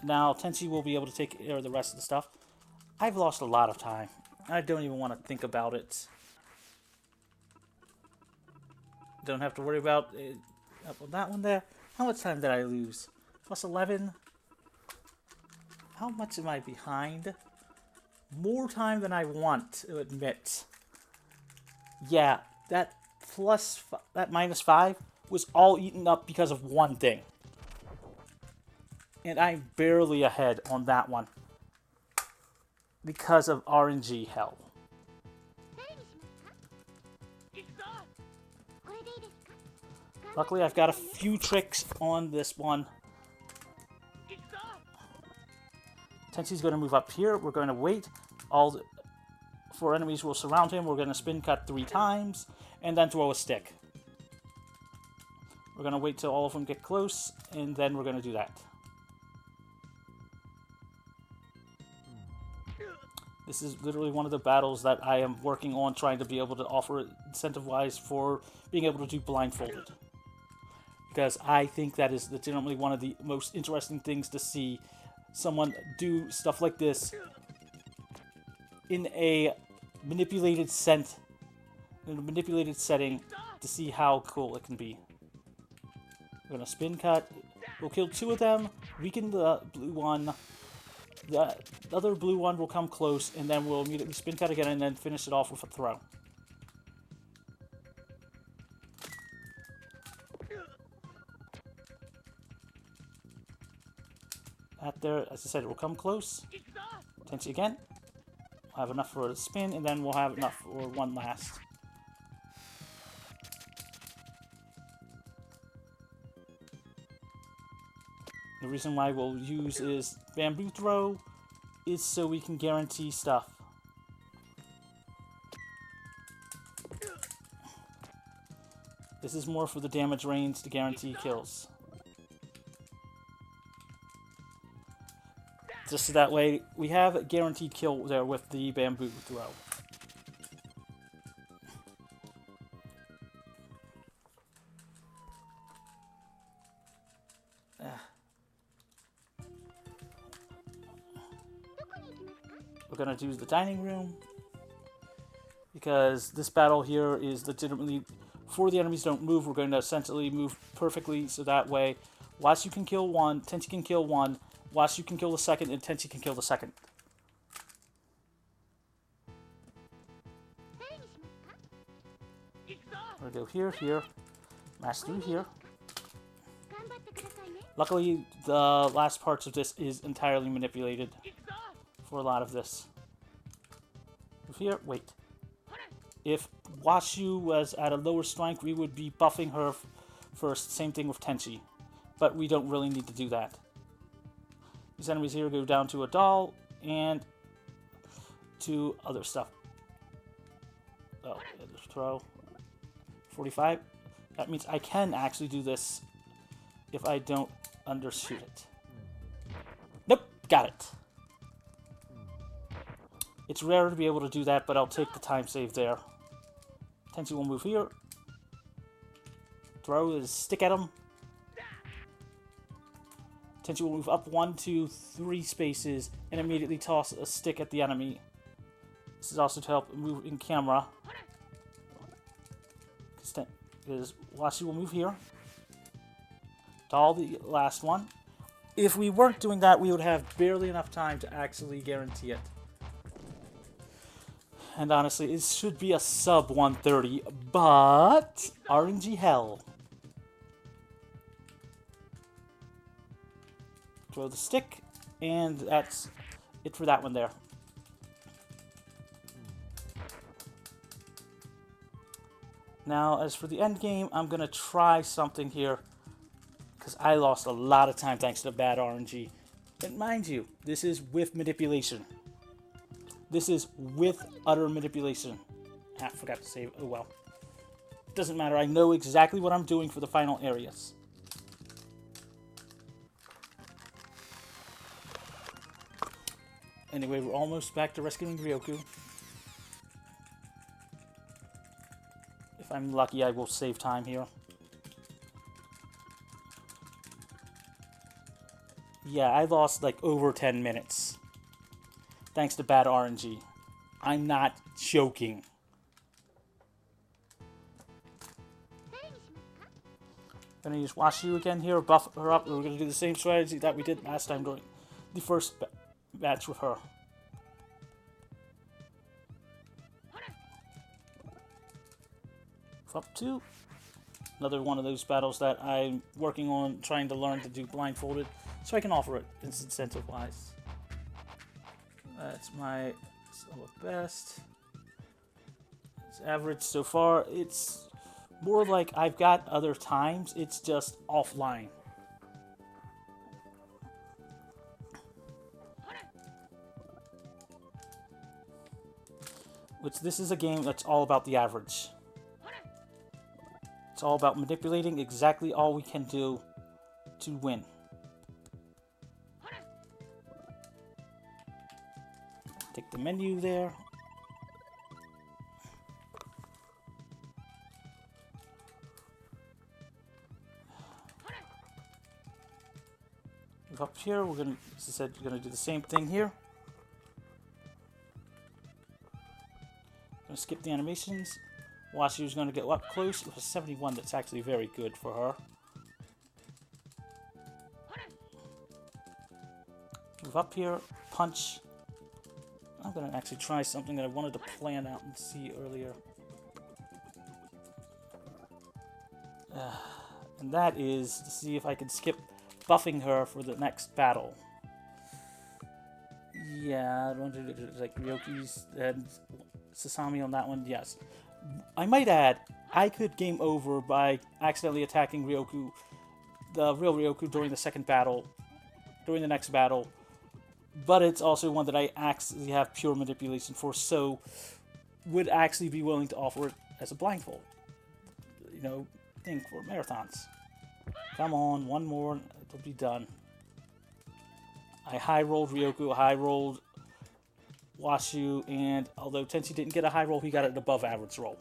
Now, Tenchi will be able to take care of the rest of the stuff. I've lost a lot of time. I don't even want to think about it. Don't have to worry about it. That one there. How much time did I lose? Plus 11? How much am I behind? More time than I want to admit. Yeah, that -5 was all eaten up because of one thing. And I'm barely ahead on that one. Because of RNG hell. Luckily, I've got a few tricks on this one. Tenchi's going to move up here. We're going to wait. All the 4 enemies will surround him. We're going to spin cut 3 times. And then throw a stick. We're going to wait till all of them get close. And then we're going to do that. This is literally one of the battles that I am working on trying to be able to offer incentive-wise for being able to do blindfolded. Because I think that is legitimately one of the most interesting things to see someone do stuff like this in a manipulated setting to see how cool it can be. We're going to spin cut. We'll kill 2 of them, weaken the blue one. The other blue one will come close, and then we'll immediately spin cut again and then finish it off with a throw. At there, as I said, it will come close. Tenchi again. We'll have enough for a spin, and then we'll have enough for one last. The reason why we'll use is bamboo throw is so we can guarantee stuff. This is more for the damage range to guarantee kills. Just so that way we have a guaranteed kill there with the bamboo throw. We're gonna do the dining room because this battle here is legitimately before the enemies don't move. We're going to essentially move perfectly so that way, once you can kill one, Tenchi can kill one. Once you can kill the second, and Tenchi can kill the second. We're gonna go here, here, mash through here. Luckily, the last parts of this is entirely manipulated for a lot of this. Move here, wait. If Washu was at a lower strength, we would be buffing her first. Same thing with Tenchi. But we don't really need to do that. These enemies here go down to a doll and to other stuff. Oh, throw. 45. That means I can actually do this if I don't undershoot it. Nope, got it. It's rare to be able to do that, but I'll take the time save there. Tenchi will move here. Throw his stick at him. Tenchi will move up 1, 2, 3 spaces and immediately toss a stick at the enemy. This is also to help move in camera. Because Washi will move here. Doll the last one. If we weren't doing that, we would have barely enough time to actually guarantee it. And honestly, it should be a sub 130, but RNG hell. Throw the stick, and that's it for that one there. Now, as for the end game, I'm going to try something here, because I lost a lot of time thanks to bad RNG. And mind you, this is with manipulation. This is with utter manipulation. Ah, forgot to save. Oh well. Doesn't matter. I know exactly what I'm doing for the final areas. Anyway, we're almost back to rescuing Ryoku. If I'm lucky, I will save time here. Yeah, I lost like over 10 minutes. Thanks to bad RNG. I'm not joking. Gonna use Washu again here, buff her up. We're gonna do the same strategy that we did last time during the first match with her. Up 2. Another one of those battles that I'm working on trying to learn to do blindfolded so I can offer it incentive-wise. That's my best. It's average so far. It's more like I've got other times. It's just offline. Which this is a game that's all about the average. It's all about manipulating exactly all we can do to win. Take the menu there. Move up here. We're gonna, as I said, we're gonna do the same thing here. Gonna skip the animations. Washu's going to get up close with a 71. That's actually very good for her. Move up here, punch. I'm going to actually try something that I wanted to plan out and see earlier. And that is to see if I can skip buffing her for the next battle. Yeah, like Ryoku's and Sasami on that one, yes. I might add, I could game over by accidentally attacking Ryoku, the real Ryoku, during the second battle, during the next battle, but it's also one that I actually have pure manipulation for, so would actually be willing to offer it as a blindfold, thing for marathons. Come on, one more, it'll be done. I high-rolled Ryoku, high-rolled Washu, and although Tenchi didn't get a high roll, he got an above-average roll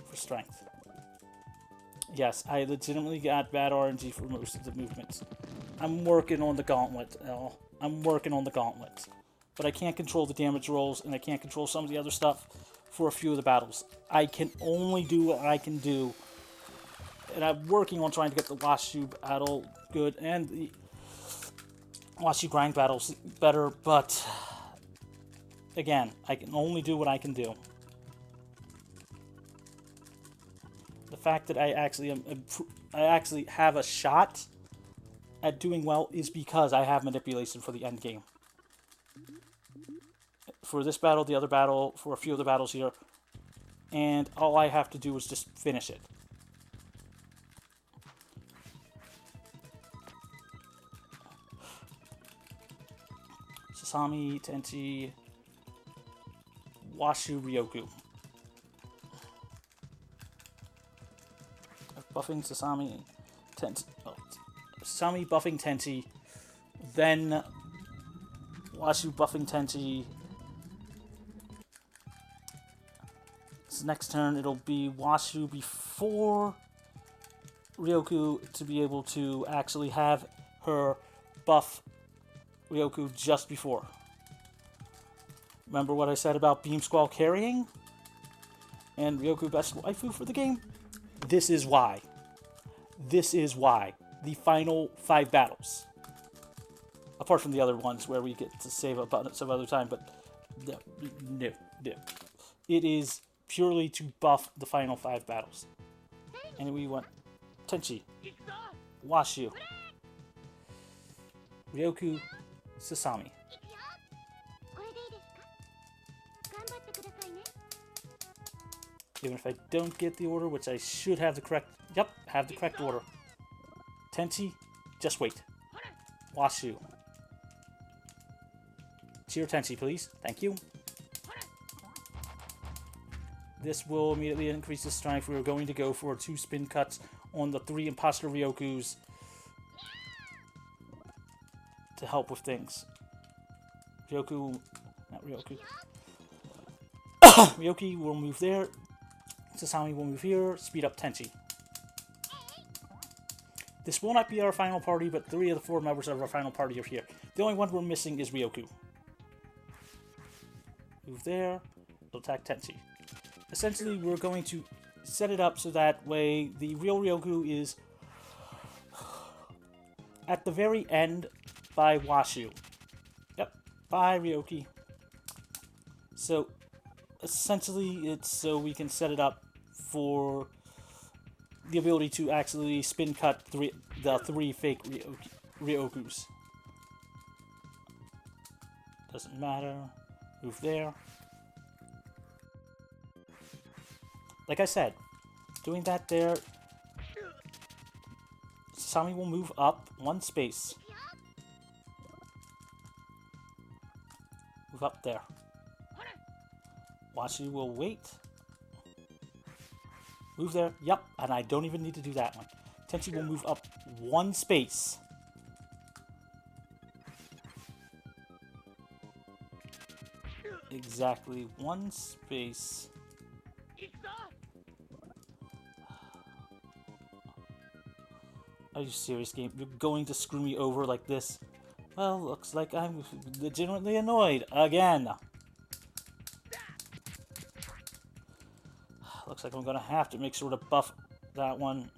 for strength. Yes, I legitimately got bad RNG for most of the movements. I'm working on the gauntlet, Elle. I'm working on the gauntlet. But I can't control the damage rolls, and I can't control some of the other stuff for a few of the battles. I can only do what I can do. And I'm working on trying to get the Washu battle good, and the Washu grind battles better, but again, I can only do what I can do. The fact that I actually have a shot at doing well is because I have manipulation for the end game. For this battle, the other battle, for a few of the battles here, and all I have to do is just finish it. Sasami, Tenchi, Washu, Ryoku. Buffing Sasami, Tenchi. Oh, Sasami buffing Tenchi, then Washu buffing Tenchi. So next turn it'll be Washu before Ryoku to be able to actually have her buff Ryoku just before. Remember what I said about Beam Squall carrying? And Ryoku best waifu for the game? This is why. This is why. The final 5 battles. Apart from the other ones where we get to save up some other time, but no. It is purely to buff the final 5 battles. And we want Tenchi, Washu, Ryoku, Sasami. Even if I don't get the order, which I should have the correct... Yep, have the correct order. Tenchi, just wait. Washu. Cheer Tenchi, please. Thank you. This will immediately increase the strength. We're going to go for 2 spin cuts on the 3 imposter Ryokus to help with things. Ryoku... Not Ryoku. Ryoki will move there. Sasami will move here. Speed up Tenchi. This will not be our final party, but 3 of the 4 members of our final party are here. The only one we're missing is Ryoku. Move there. We'll attack Tenchi. Essentially, we're going to set it up so that way the real Ryoku is at the very end by Washu. Yep, by Ryoki. So, essentially, it's so we can set it up for the ability to actually spin cut the 3 fake Ryokus. Doesn't matter. Move there. Like I said, doing that there, Sasami will move up 1 space. Move up there. Washu will wait. Move there. Yep, and I don't even need to do that one. Tenchi will move up 1 space. Exactly 1 space. Are you serious, game? You're going to screw me over like this? Well, looks like I'm legitimately annoyed again. Looks like I'm gonna have to make sure to buff that one.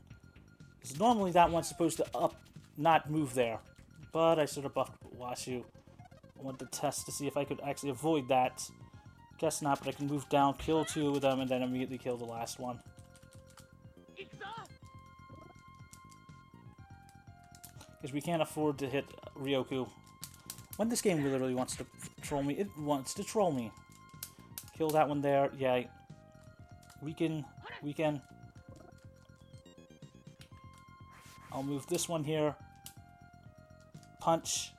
Because normally that one's supposed to not move there. But I sort of buffed Washu. I wanted to test to see if I could actually avoid that. Guess not, but I can move down, kill 2 of them, and then immediately kill the last one. Because we can't afford to hit Ryoku When this game literally wants to troll me, it wants to troll me. Kill that one there. Yay. Weaken. Weaken. I'll move this one here. Punch.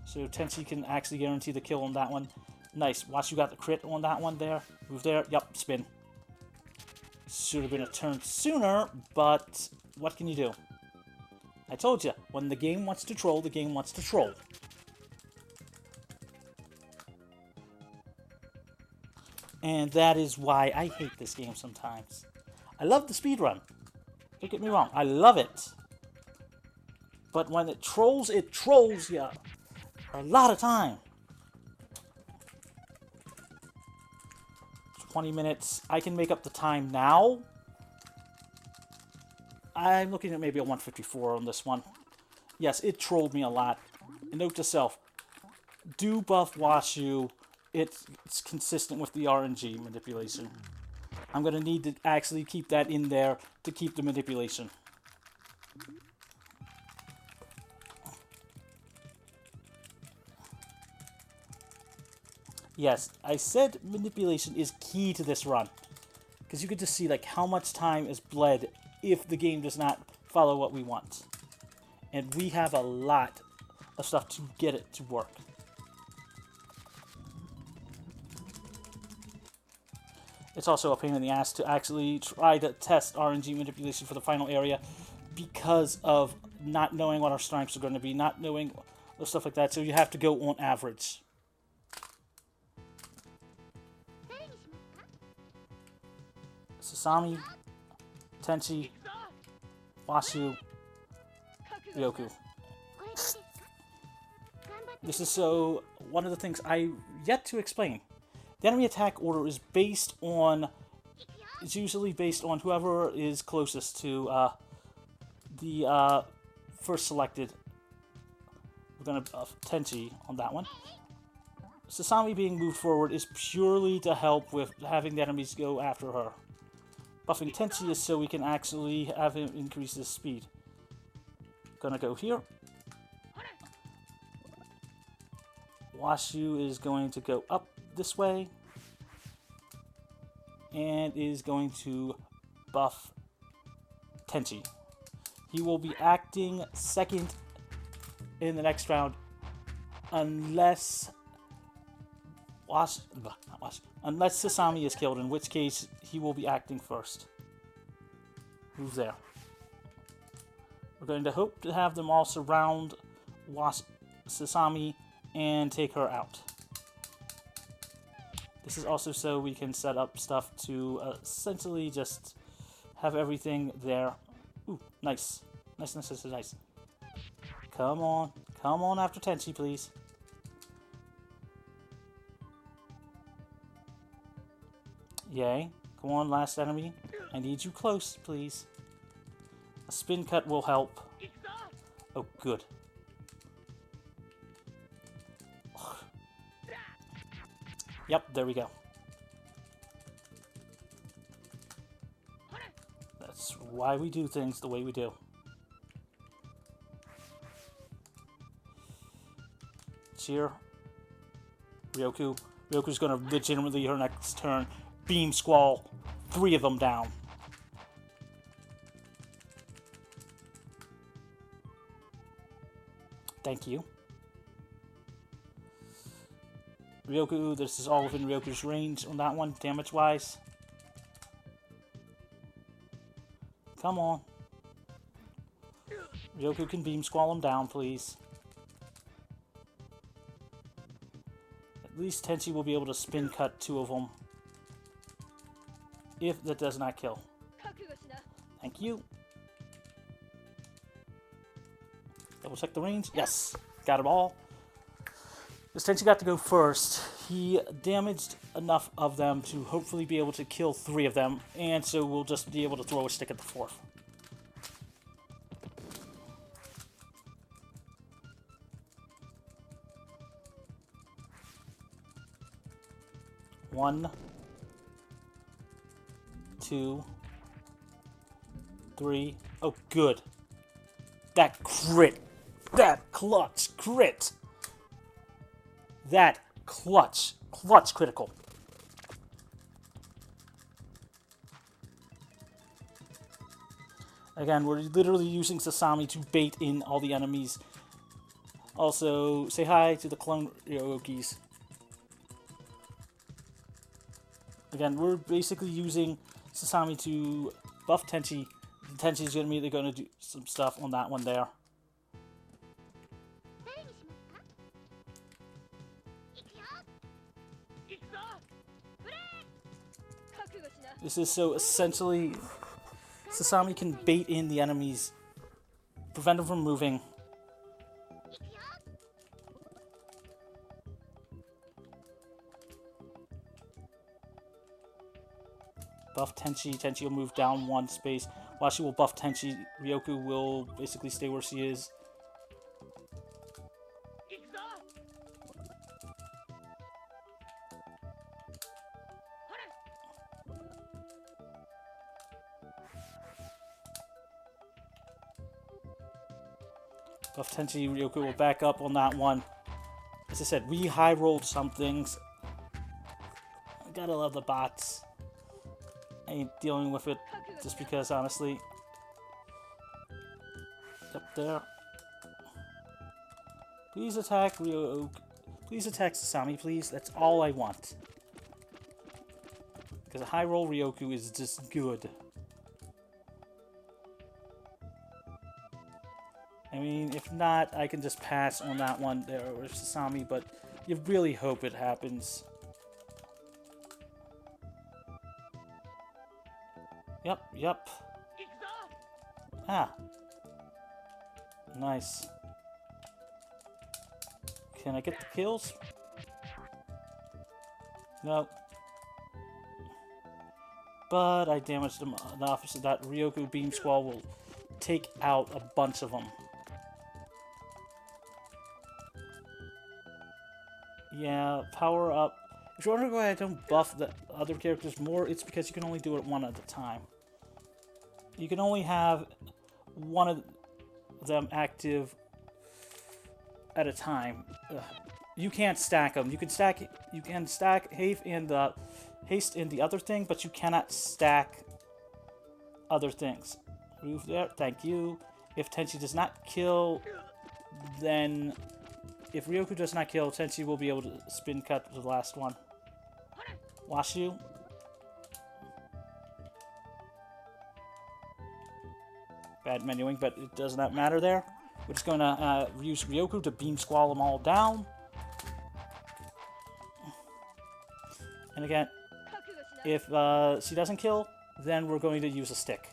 So Tenchi can actually guarantee the kill on that one. Nice. Watch, you got the crit on that one there. Move there. Yup, spin. Should have been a turn sooner, but what can you do? I told you, when the game wants to troll, the game wants to troll. And that is why I hate this game sometimes. I love the speedrun. Don't get me wrong, I love it. But when it trolls you for a lot of time. 20 minutes. I can make up the time now. I'm looking at maybe a 154 on this one. Yes, it trolled me a lot. And note to self, do buff Washu. It's consistent with the RNG manipulation. I'm going to need to actually keep that in there to keep the manipulation. Yes, I said manipulation is key to this run. Because you get to see like how much time is bled if the game does not follow what we want. And we have a lot of stuff to get it to work. It's also a pain in the ass to actually try to test RNG manipulation for the final area because of not knowing what our strengths are going to be, not knowing stuff like that, so you have to go on average. Sasami, Tenchi, Washu, Ryoku. This is so one of the things I yet to explain. The enemy attack order is based on, it's usually based on whoever is closest to the first selected. We're going to Tenchi on that one. Sasami being moved forward is purely to help with having the enemies go after her. Buffing Tenchi is so we can actually have him increase his speed. Gonna go here. Washu is going to go up this way. And is going to buff Tenchi. He will be acting second in the next round unless unless Sasami is killed, in which case he will be acting first. Move there. We're going to hope to have them all surround Sasami and take her out. This is also so we can set up stuff to essentially just have everything there. Ooh, nice. Nice, nice, nice, nice. Come on. Come on after Tenchi, please. Yay. Come on, last enemy. I need you close, please. A spin cut will help. Oh, good. Yep, there we go. That's why we do things the way we do. Cheer. Ryoku. Ryoku's gonna legitimately, her next turn, beam squall 3 of them down. Thank you. Ryoku, this is all within Ryoku's range on that one, damage-wise. Come on. Ryoku can beam squall him down, please. At least Tenchi will be able to spin cut 2 of them. If that does not kill. Thank you. Double check the range. Yes. Got them all. This Tenchi got to go first. He damaged enough of them to hopefully be able to kill 3 of them. And so we'll just be able to throw a stick at the 4th. One. 2, 3. Oh, good. That crit. That clutch crit. that clutch critical. Again, we're literally using Sasami to bait in all the enemies. Also, say hi to the clone Ryokis. Again, we're basically using Sasami to buff Tenchi. Tenchi's immediately going to do some stuff on that one there. This is so essentially Sasami can bait in the enemies, prevent them from moving. Buff Tenchi. Tenchi will move down one space. While she will buff Tenchi, Ryoku will basically stay where she is. Buff Tenchi, Ryoku will back up on that one. As I said, we high rolled some things. I gotta love the bots. I ain't dealing with it just because, honestly. Up there. Please attack Ryoku. Please attack Sasami, please. That's all I want. Because a high roll Ryoku is just good. I mean, if not, I can just pass on that one there with Sasami, but you really hope it happens. Yep. Ah. Nice. Can I get the kills? No. But I damaged them enough so that Ryoku Beam Squall will take out a bunch of them. Yeah, power up. If you're wondering why I don't buff the other characters more, it's because you can only do it one at a time. You can only have one of them active at a time. You can't stack them. You can stack haste and the other thing, but you cannot stack other things. Move there. Thank you. If Tenchi does not kill, then if Ryoku does not kill, Tenchi will be able to spin cut the last one. Washu. Bad menuing, but it does not matter there. We're just going to use Ryoku to beam squall them all down. And again, if she doesn't kill, then we're going to use a stick.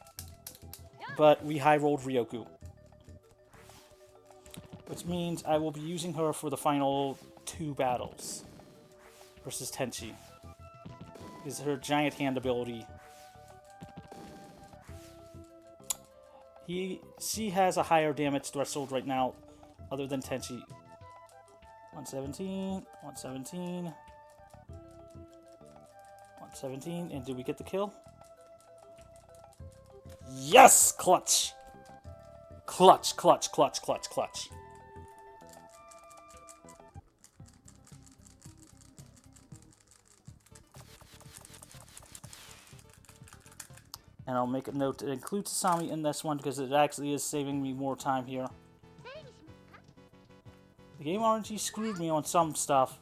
But we high rolled Ryoku, which means I will be using her for the final 2 battles versus Tenchi. Is her giant hand ability. She has a higher damage threshold right now, other than Tenchi. 117, 117, 117, and did we get the kill? Yes! Clutch! Clutch. And I'll make a note to include Sasami in this one because it actually is saving me more time here. The game RNG screwed me on some stuff.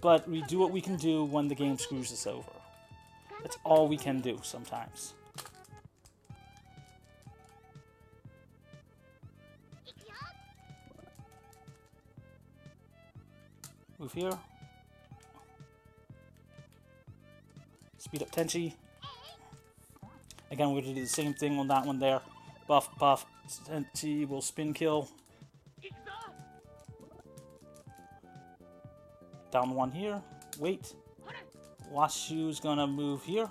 But we do what we can do when the game screws us over. That's all we can do sometimes. Move here. Speed up Tenchi. Again, we're going to do the same thing on that one there. Buff. Tenchi will spin kill. Down one here. Wait. Washu's gonna move here.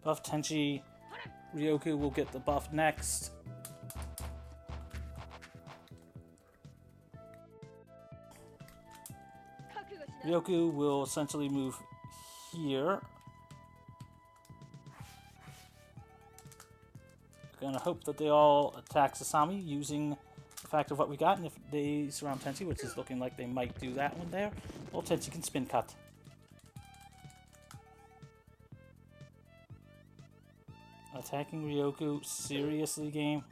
Buff Tenchi. Ryoku will get the buff next. Ryoku will essentially move here. Gonna hope that they all attack Sasami using the fact of what we got, and if they surround Tenchi, which is looking like they might do that one there, well, Tenchi can spin cut. Attacking Ryoku, seriously, game?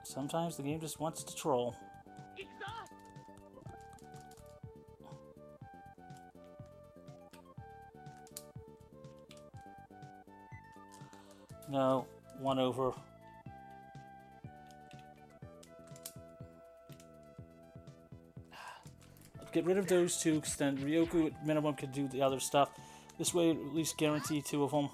Sometimes the game just wants to troll. No, one over. Get rid of those two, because then Ryoku at minimum could do the other stuff. This way, at least guarantee two of them.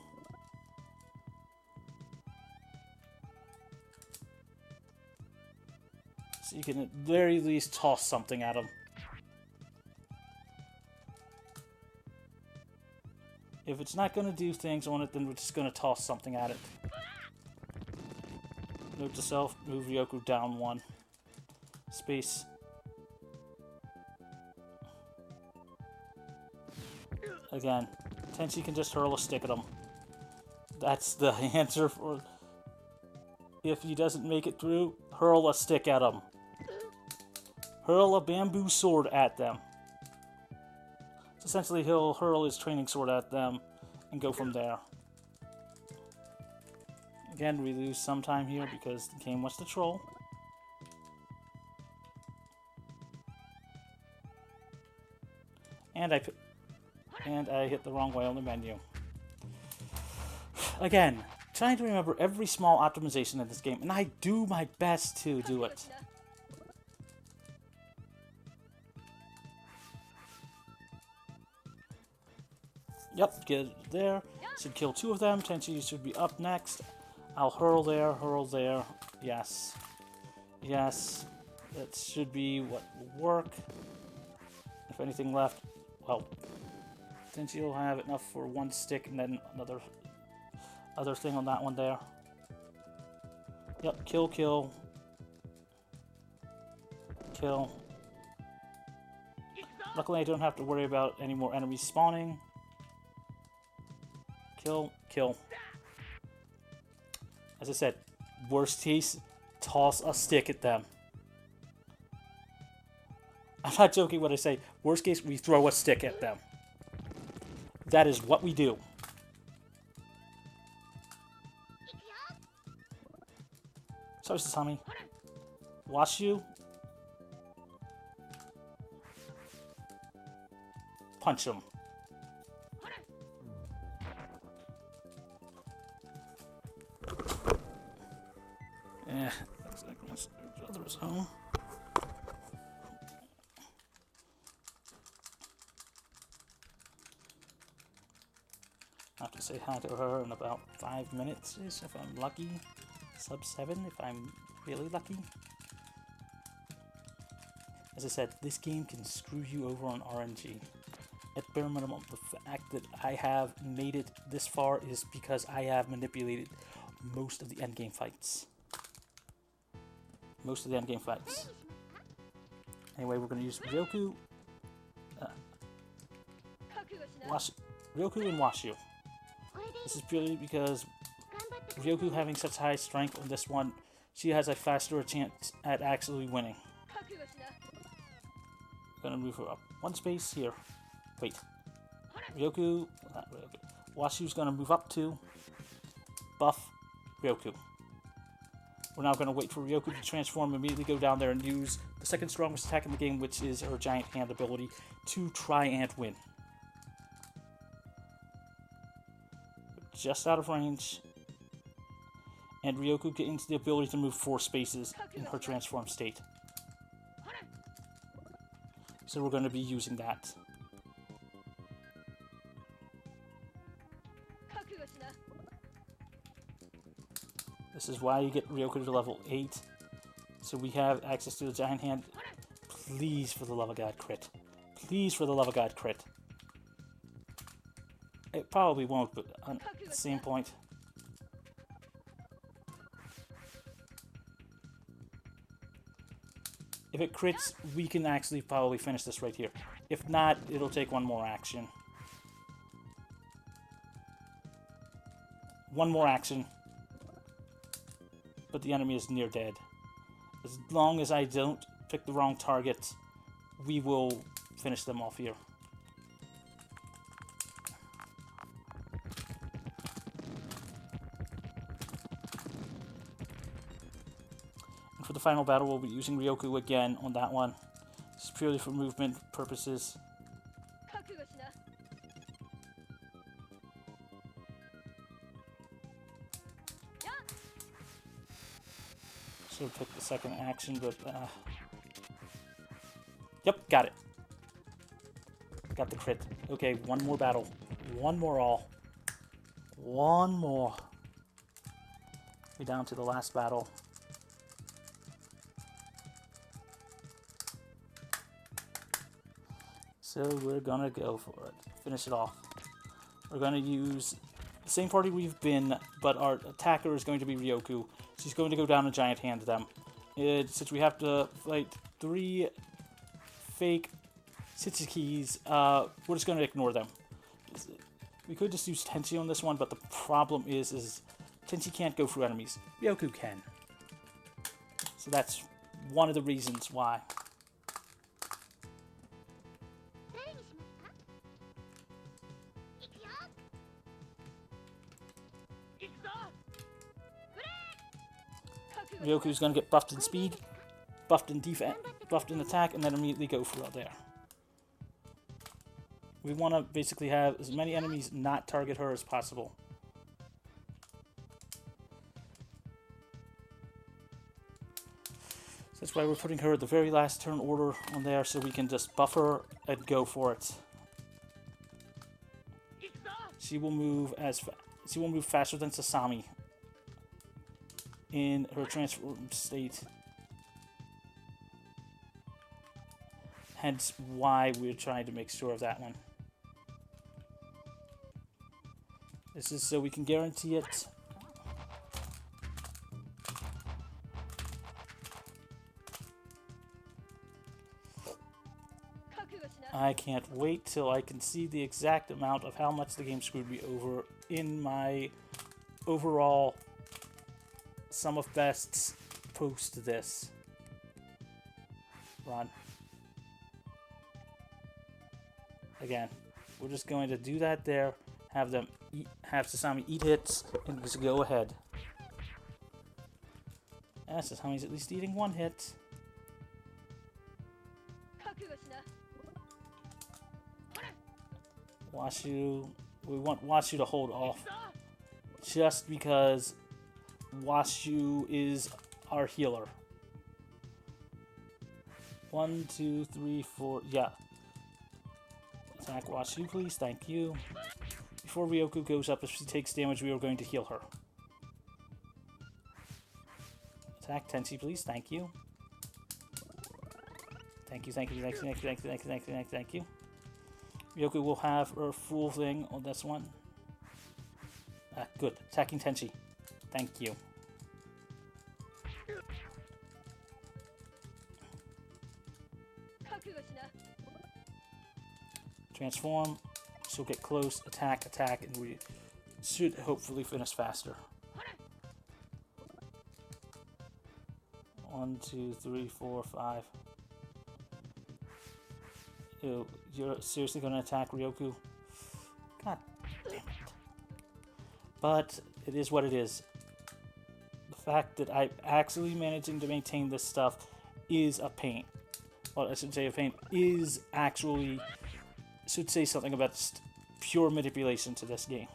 So you can at very least toss something at them. If it's not going to do things on it, then we're just going to toss something at it. Note to self, move Ryoku down one. Space. Again, Tenchi can just hurl a stick at him. That's the answer for... If he doesn't make it through, hurl a stick at him. Hurl a bamboo sword at them. So essentially, he'll hurl his training sword at them and go from there. Again, we lose some time here because the game wants to troll. And I hit the wrong way on the menu. Again, trying to remember every small optimization in this game, and I do my best to do it. Yep, get it there. Should kill two of them. Tenchi should be up next. I'll hurl there, hurl there. Yes. Yes. That should be what will work. If anything left, well, Tenchi will have enough for one stick and then another other thing on that one there. Yep, kill, kill. Kill. Luckily, I don't have to worry about any more enemies spawning. Kill, kill. As I said, worst case, toss a stick at them. I'm not joking when I say, worst case, we throw a stick at them. That is what we do. Sorry, Sasami. Wash you. Punch him. Yeah, looks like my brother is home. I have to say hi to her in about 5 minutes, if I'm lucky. Sub 7, if I'm really lucky. As I said, this game can screw you over on RNG. At bare minimum, the fact that I have made it this far is because I have manipulated most of the endgame fights. Most of the endgame fights. Anyway, we're going to use Ryoku. Ryoku and Washu. This is purely because Ryoku having such high strength on this one, she has a faster chance at actually winning. Gonna move her up one space here. Wait. Ryoku, not Ryoku. Washu's gonna move up to buff Ryoku. We're now gonna wait for Ryoku to transform, immediately go down there and use the second strongest attack in the game, which is her giant hand ability, to try and win. Just out of range. And Ryoku gains the ability to move 4 spaces in her transformed state. So we're going to be using that. This is why you get Ryoku to level 8. So we have access to the giant hand. Please, for the love of God, crit. Please, for the love of God, crit. It probably won't, but at the same point. If it crits, we can actually probably finish this right here. If not, it'll take one more action. one more action. But the enemy is near dead. As long as I don't pick the wrong target, we will finish them off here. And for the final battle, we'll be using Ryoku again on that one. This is purely for movement purposes. So pick the second action, but yep, got it. Got the crit. Okay, one more battle. One more all. One more. We're down to the last battle. So we're gonna go for it. Finish it off. We're gonna use the same party we've been, but our attacker is going to be Ryoku. She's going to go down and giant hand them. Since we have to fight 3 fake Tsukis, we're just going to ignore them. We could just use Tenchi on this one, but the problem is Tenchi can't go through enemies. Ryoku can. So that's one of the reasons why. Ryoku's going to get buffed in speed, buffed in defense, buffed in attack, and then immediately go for out there. We want to basically have as many enemies not target her as possible. So that's why we're putting her at the very last turn order on there, so we can just buff her and go for it. She will move faster than Sasami in her transformed state. Hence why we're trying to make sure of that one. This is so we can guarantee it. I can't wait till I can see the exact amount of how much the game screwed me over in my overall sum of bests post this run. Again, we're just going to do that there, have Sasami eat hits, and just go ahead. Yeah, Sasami's at least eating 1 hit. Washu, we want Washu to hold off, just because Washu is our healer. 1, 2, 3, 4, yeah. Attack Washu, please, thank you. Before Ryoku goes up, if she takes damage, we are going to heal her. Attack Tenchi, please, thank you. Thank you, thank you, thank you, thank you, thank you, thank you, thank you, thank you, thank you. Ryoku will have her full thing on this one. Good. Attacking Tenchi. Thank you. Transform. She'll get close. Attack, attack, and we should hopefully finish faster. 1, 2, 3, 4, 5. Ew, you're seriously going to attack Ryoku? God damn it. But it is what it is. The fact that I'm actually managing to maintain this stuff is a pain. Well, I shouldn't say a pain. Is actually... should say something about just pure manipulation to this game.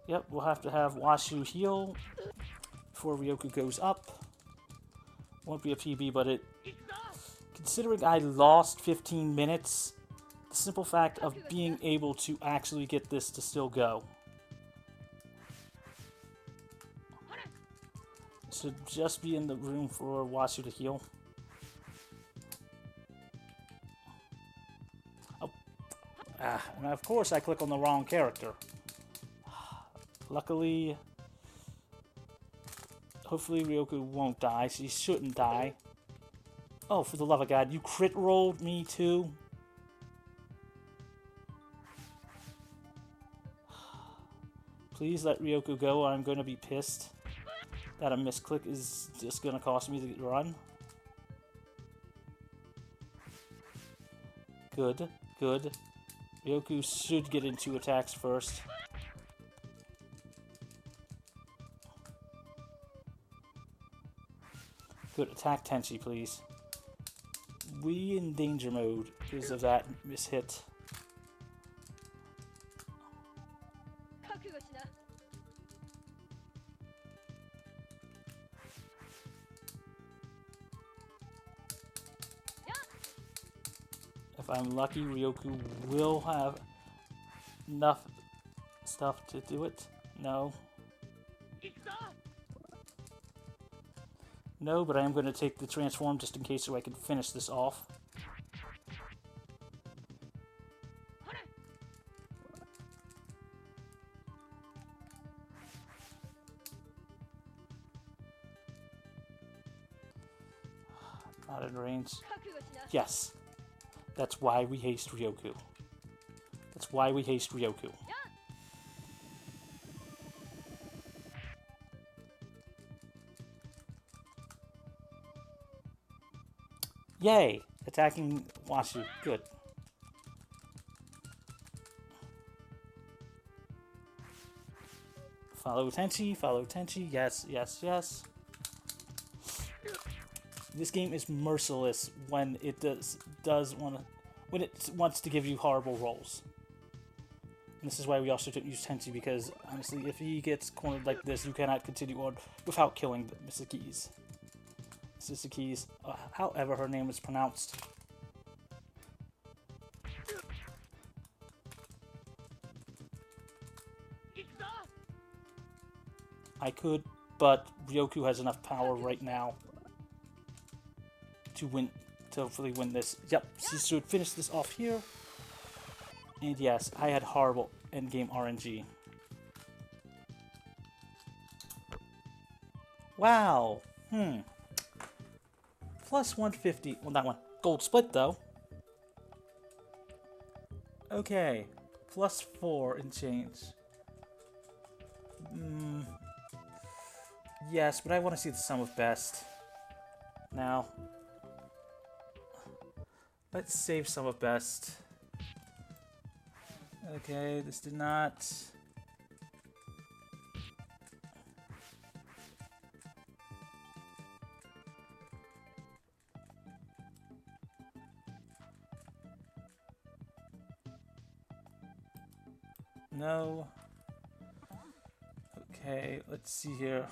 Yep, we'll have to have Washu heal before Ryoku goes up. Won't be a PB, but considering I lost 15 minutes, the simple fact of being able to actually get this to still go should just be in the room for Washu to heal. Oh. And of course I click on the wrong character. Luckily, hopefully Ryoku won't die. She shouldn't die. Oh, for the love of God, you crit rolled me too? Please let Ryoku go, or I'm going to be pissed that a misclick is just going to cost me the run. Good, good. Ryoku should get into attacks first. Good, attack Tenchi, please. We in danger mode because of that mishit. If I'm lucky, Ryoku will have enough stuff to do it. No. No, but I am going to take the transform just in case so I can finish this off. Not in range. Yes. That's why we haste Ryoku. That's why we haste Ryoku. Yay! Attacking Washu. Good. Follow Tenchi, follow Tenchi. Yes, yes, yes. This game is merciless when it when it wants to give you horrible rolls. And this is why we also didn't use Tenchi, because honestly, if he gets cornered like this, you cannot continue on without killing Misaki's. Misaki's, however her name is pronounced. I could, but Ryoku has enough power right now to win, to hopefully win this. Yep, she should finish this off here. And yes, I had horrible endgame RNG. Wow. Plus 150. Well, that one. Gold split, though. Okay. Plus 4 and change. Yes, but I want to see the sum of best. Now, let's save sum of best. Okay, this did not. No. Okay, let's see here.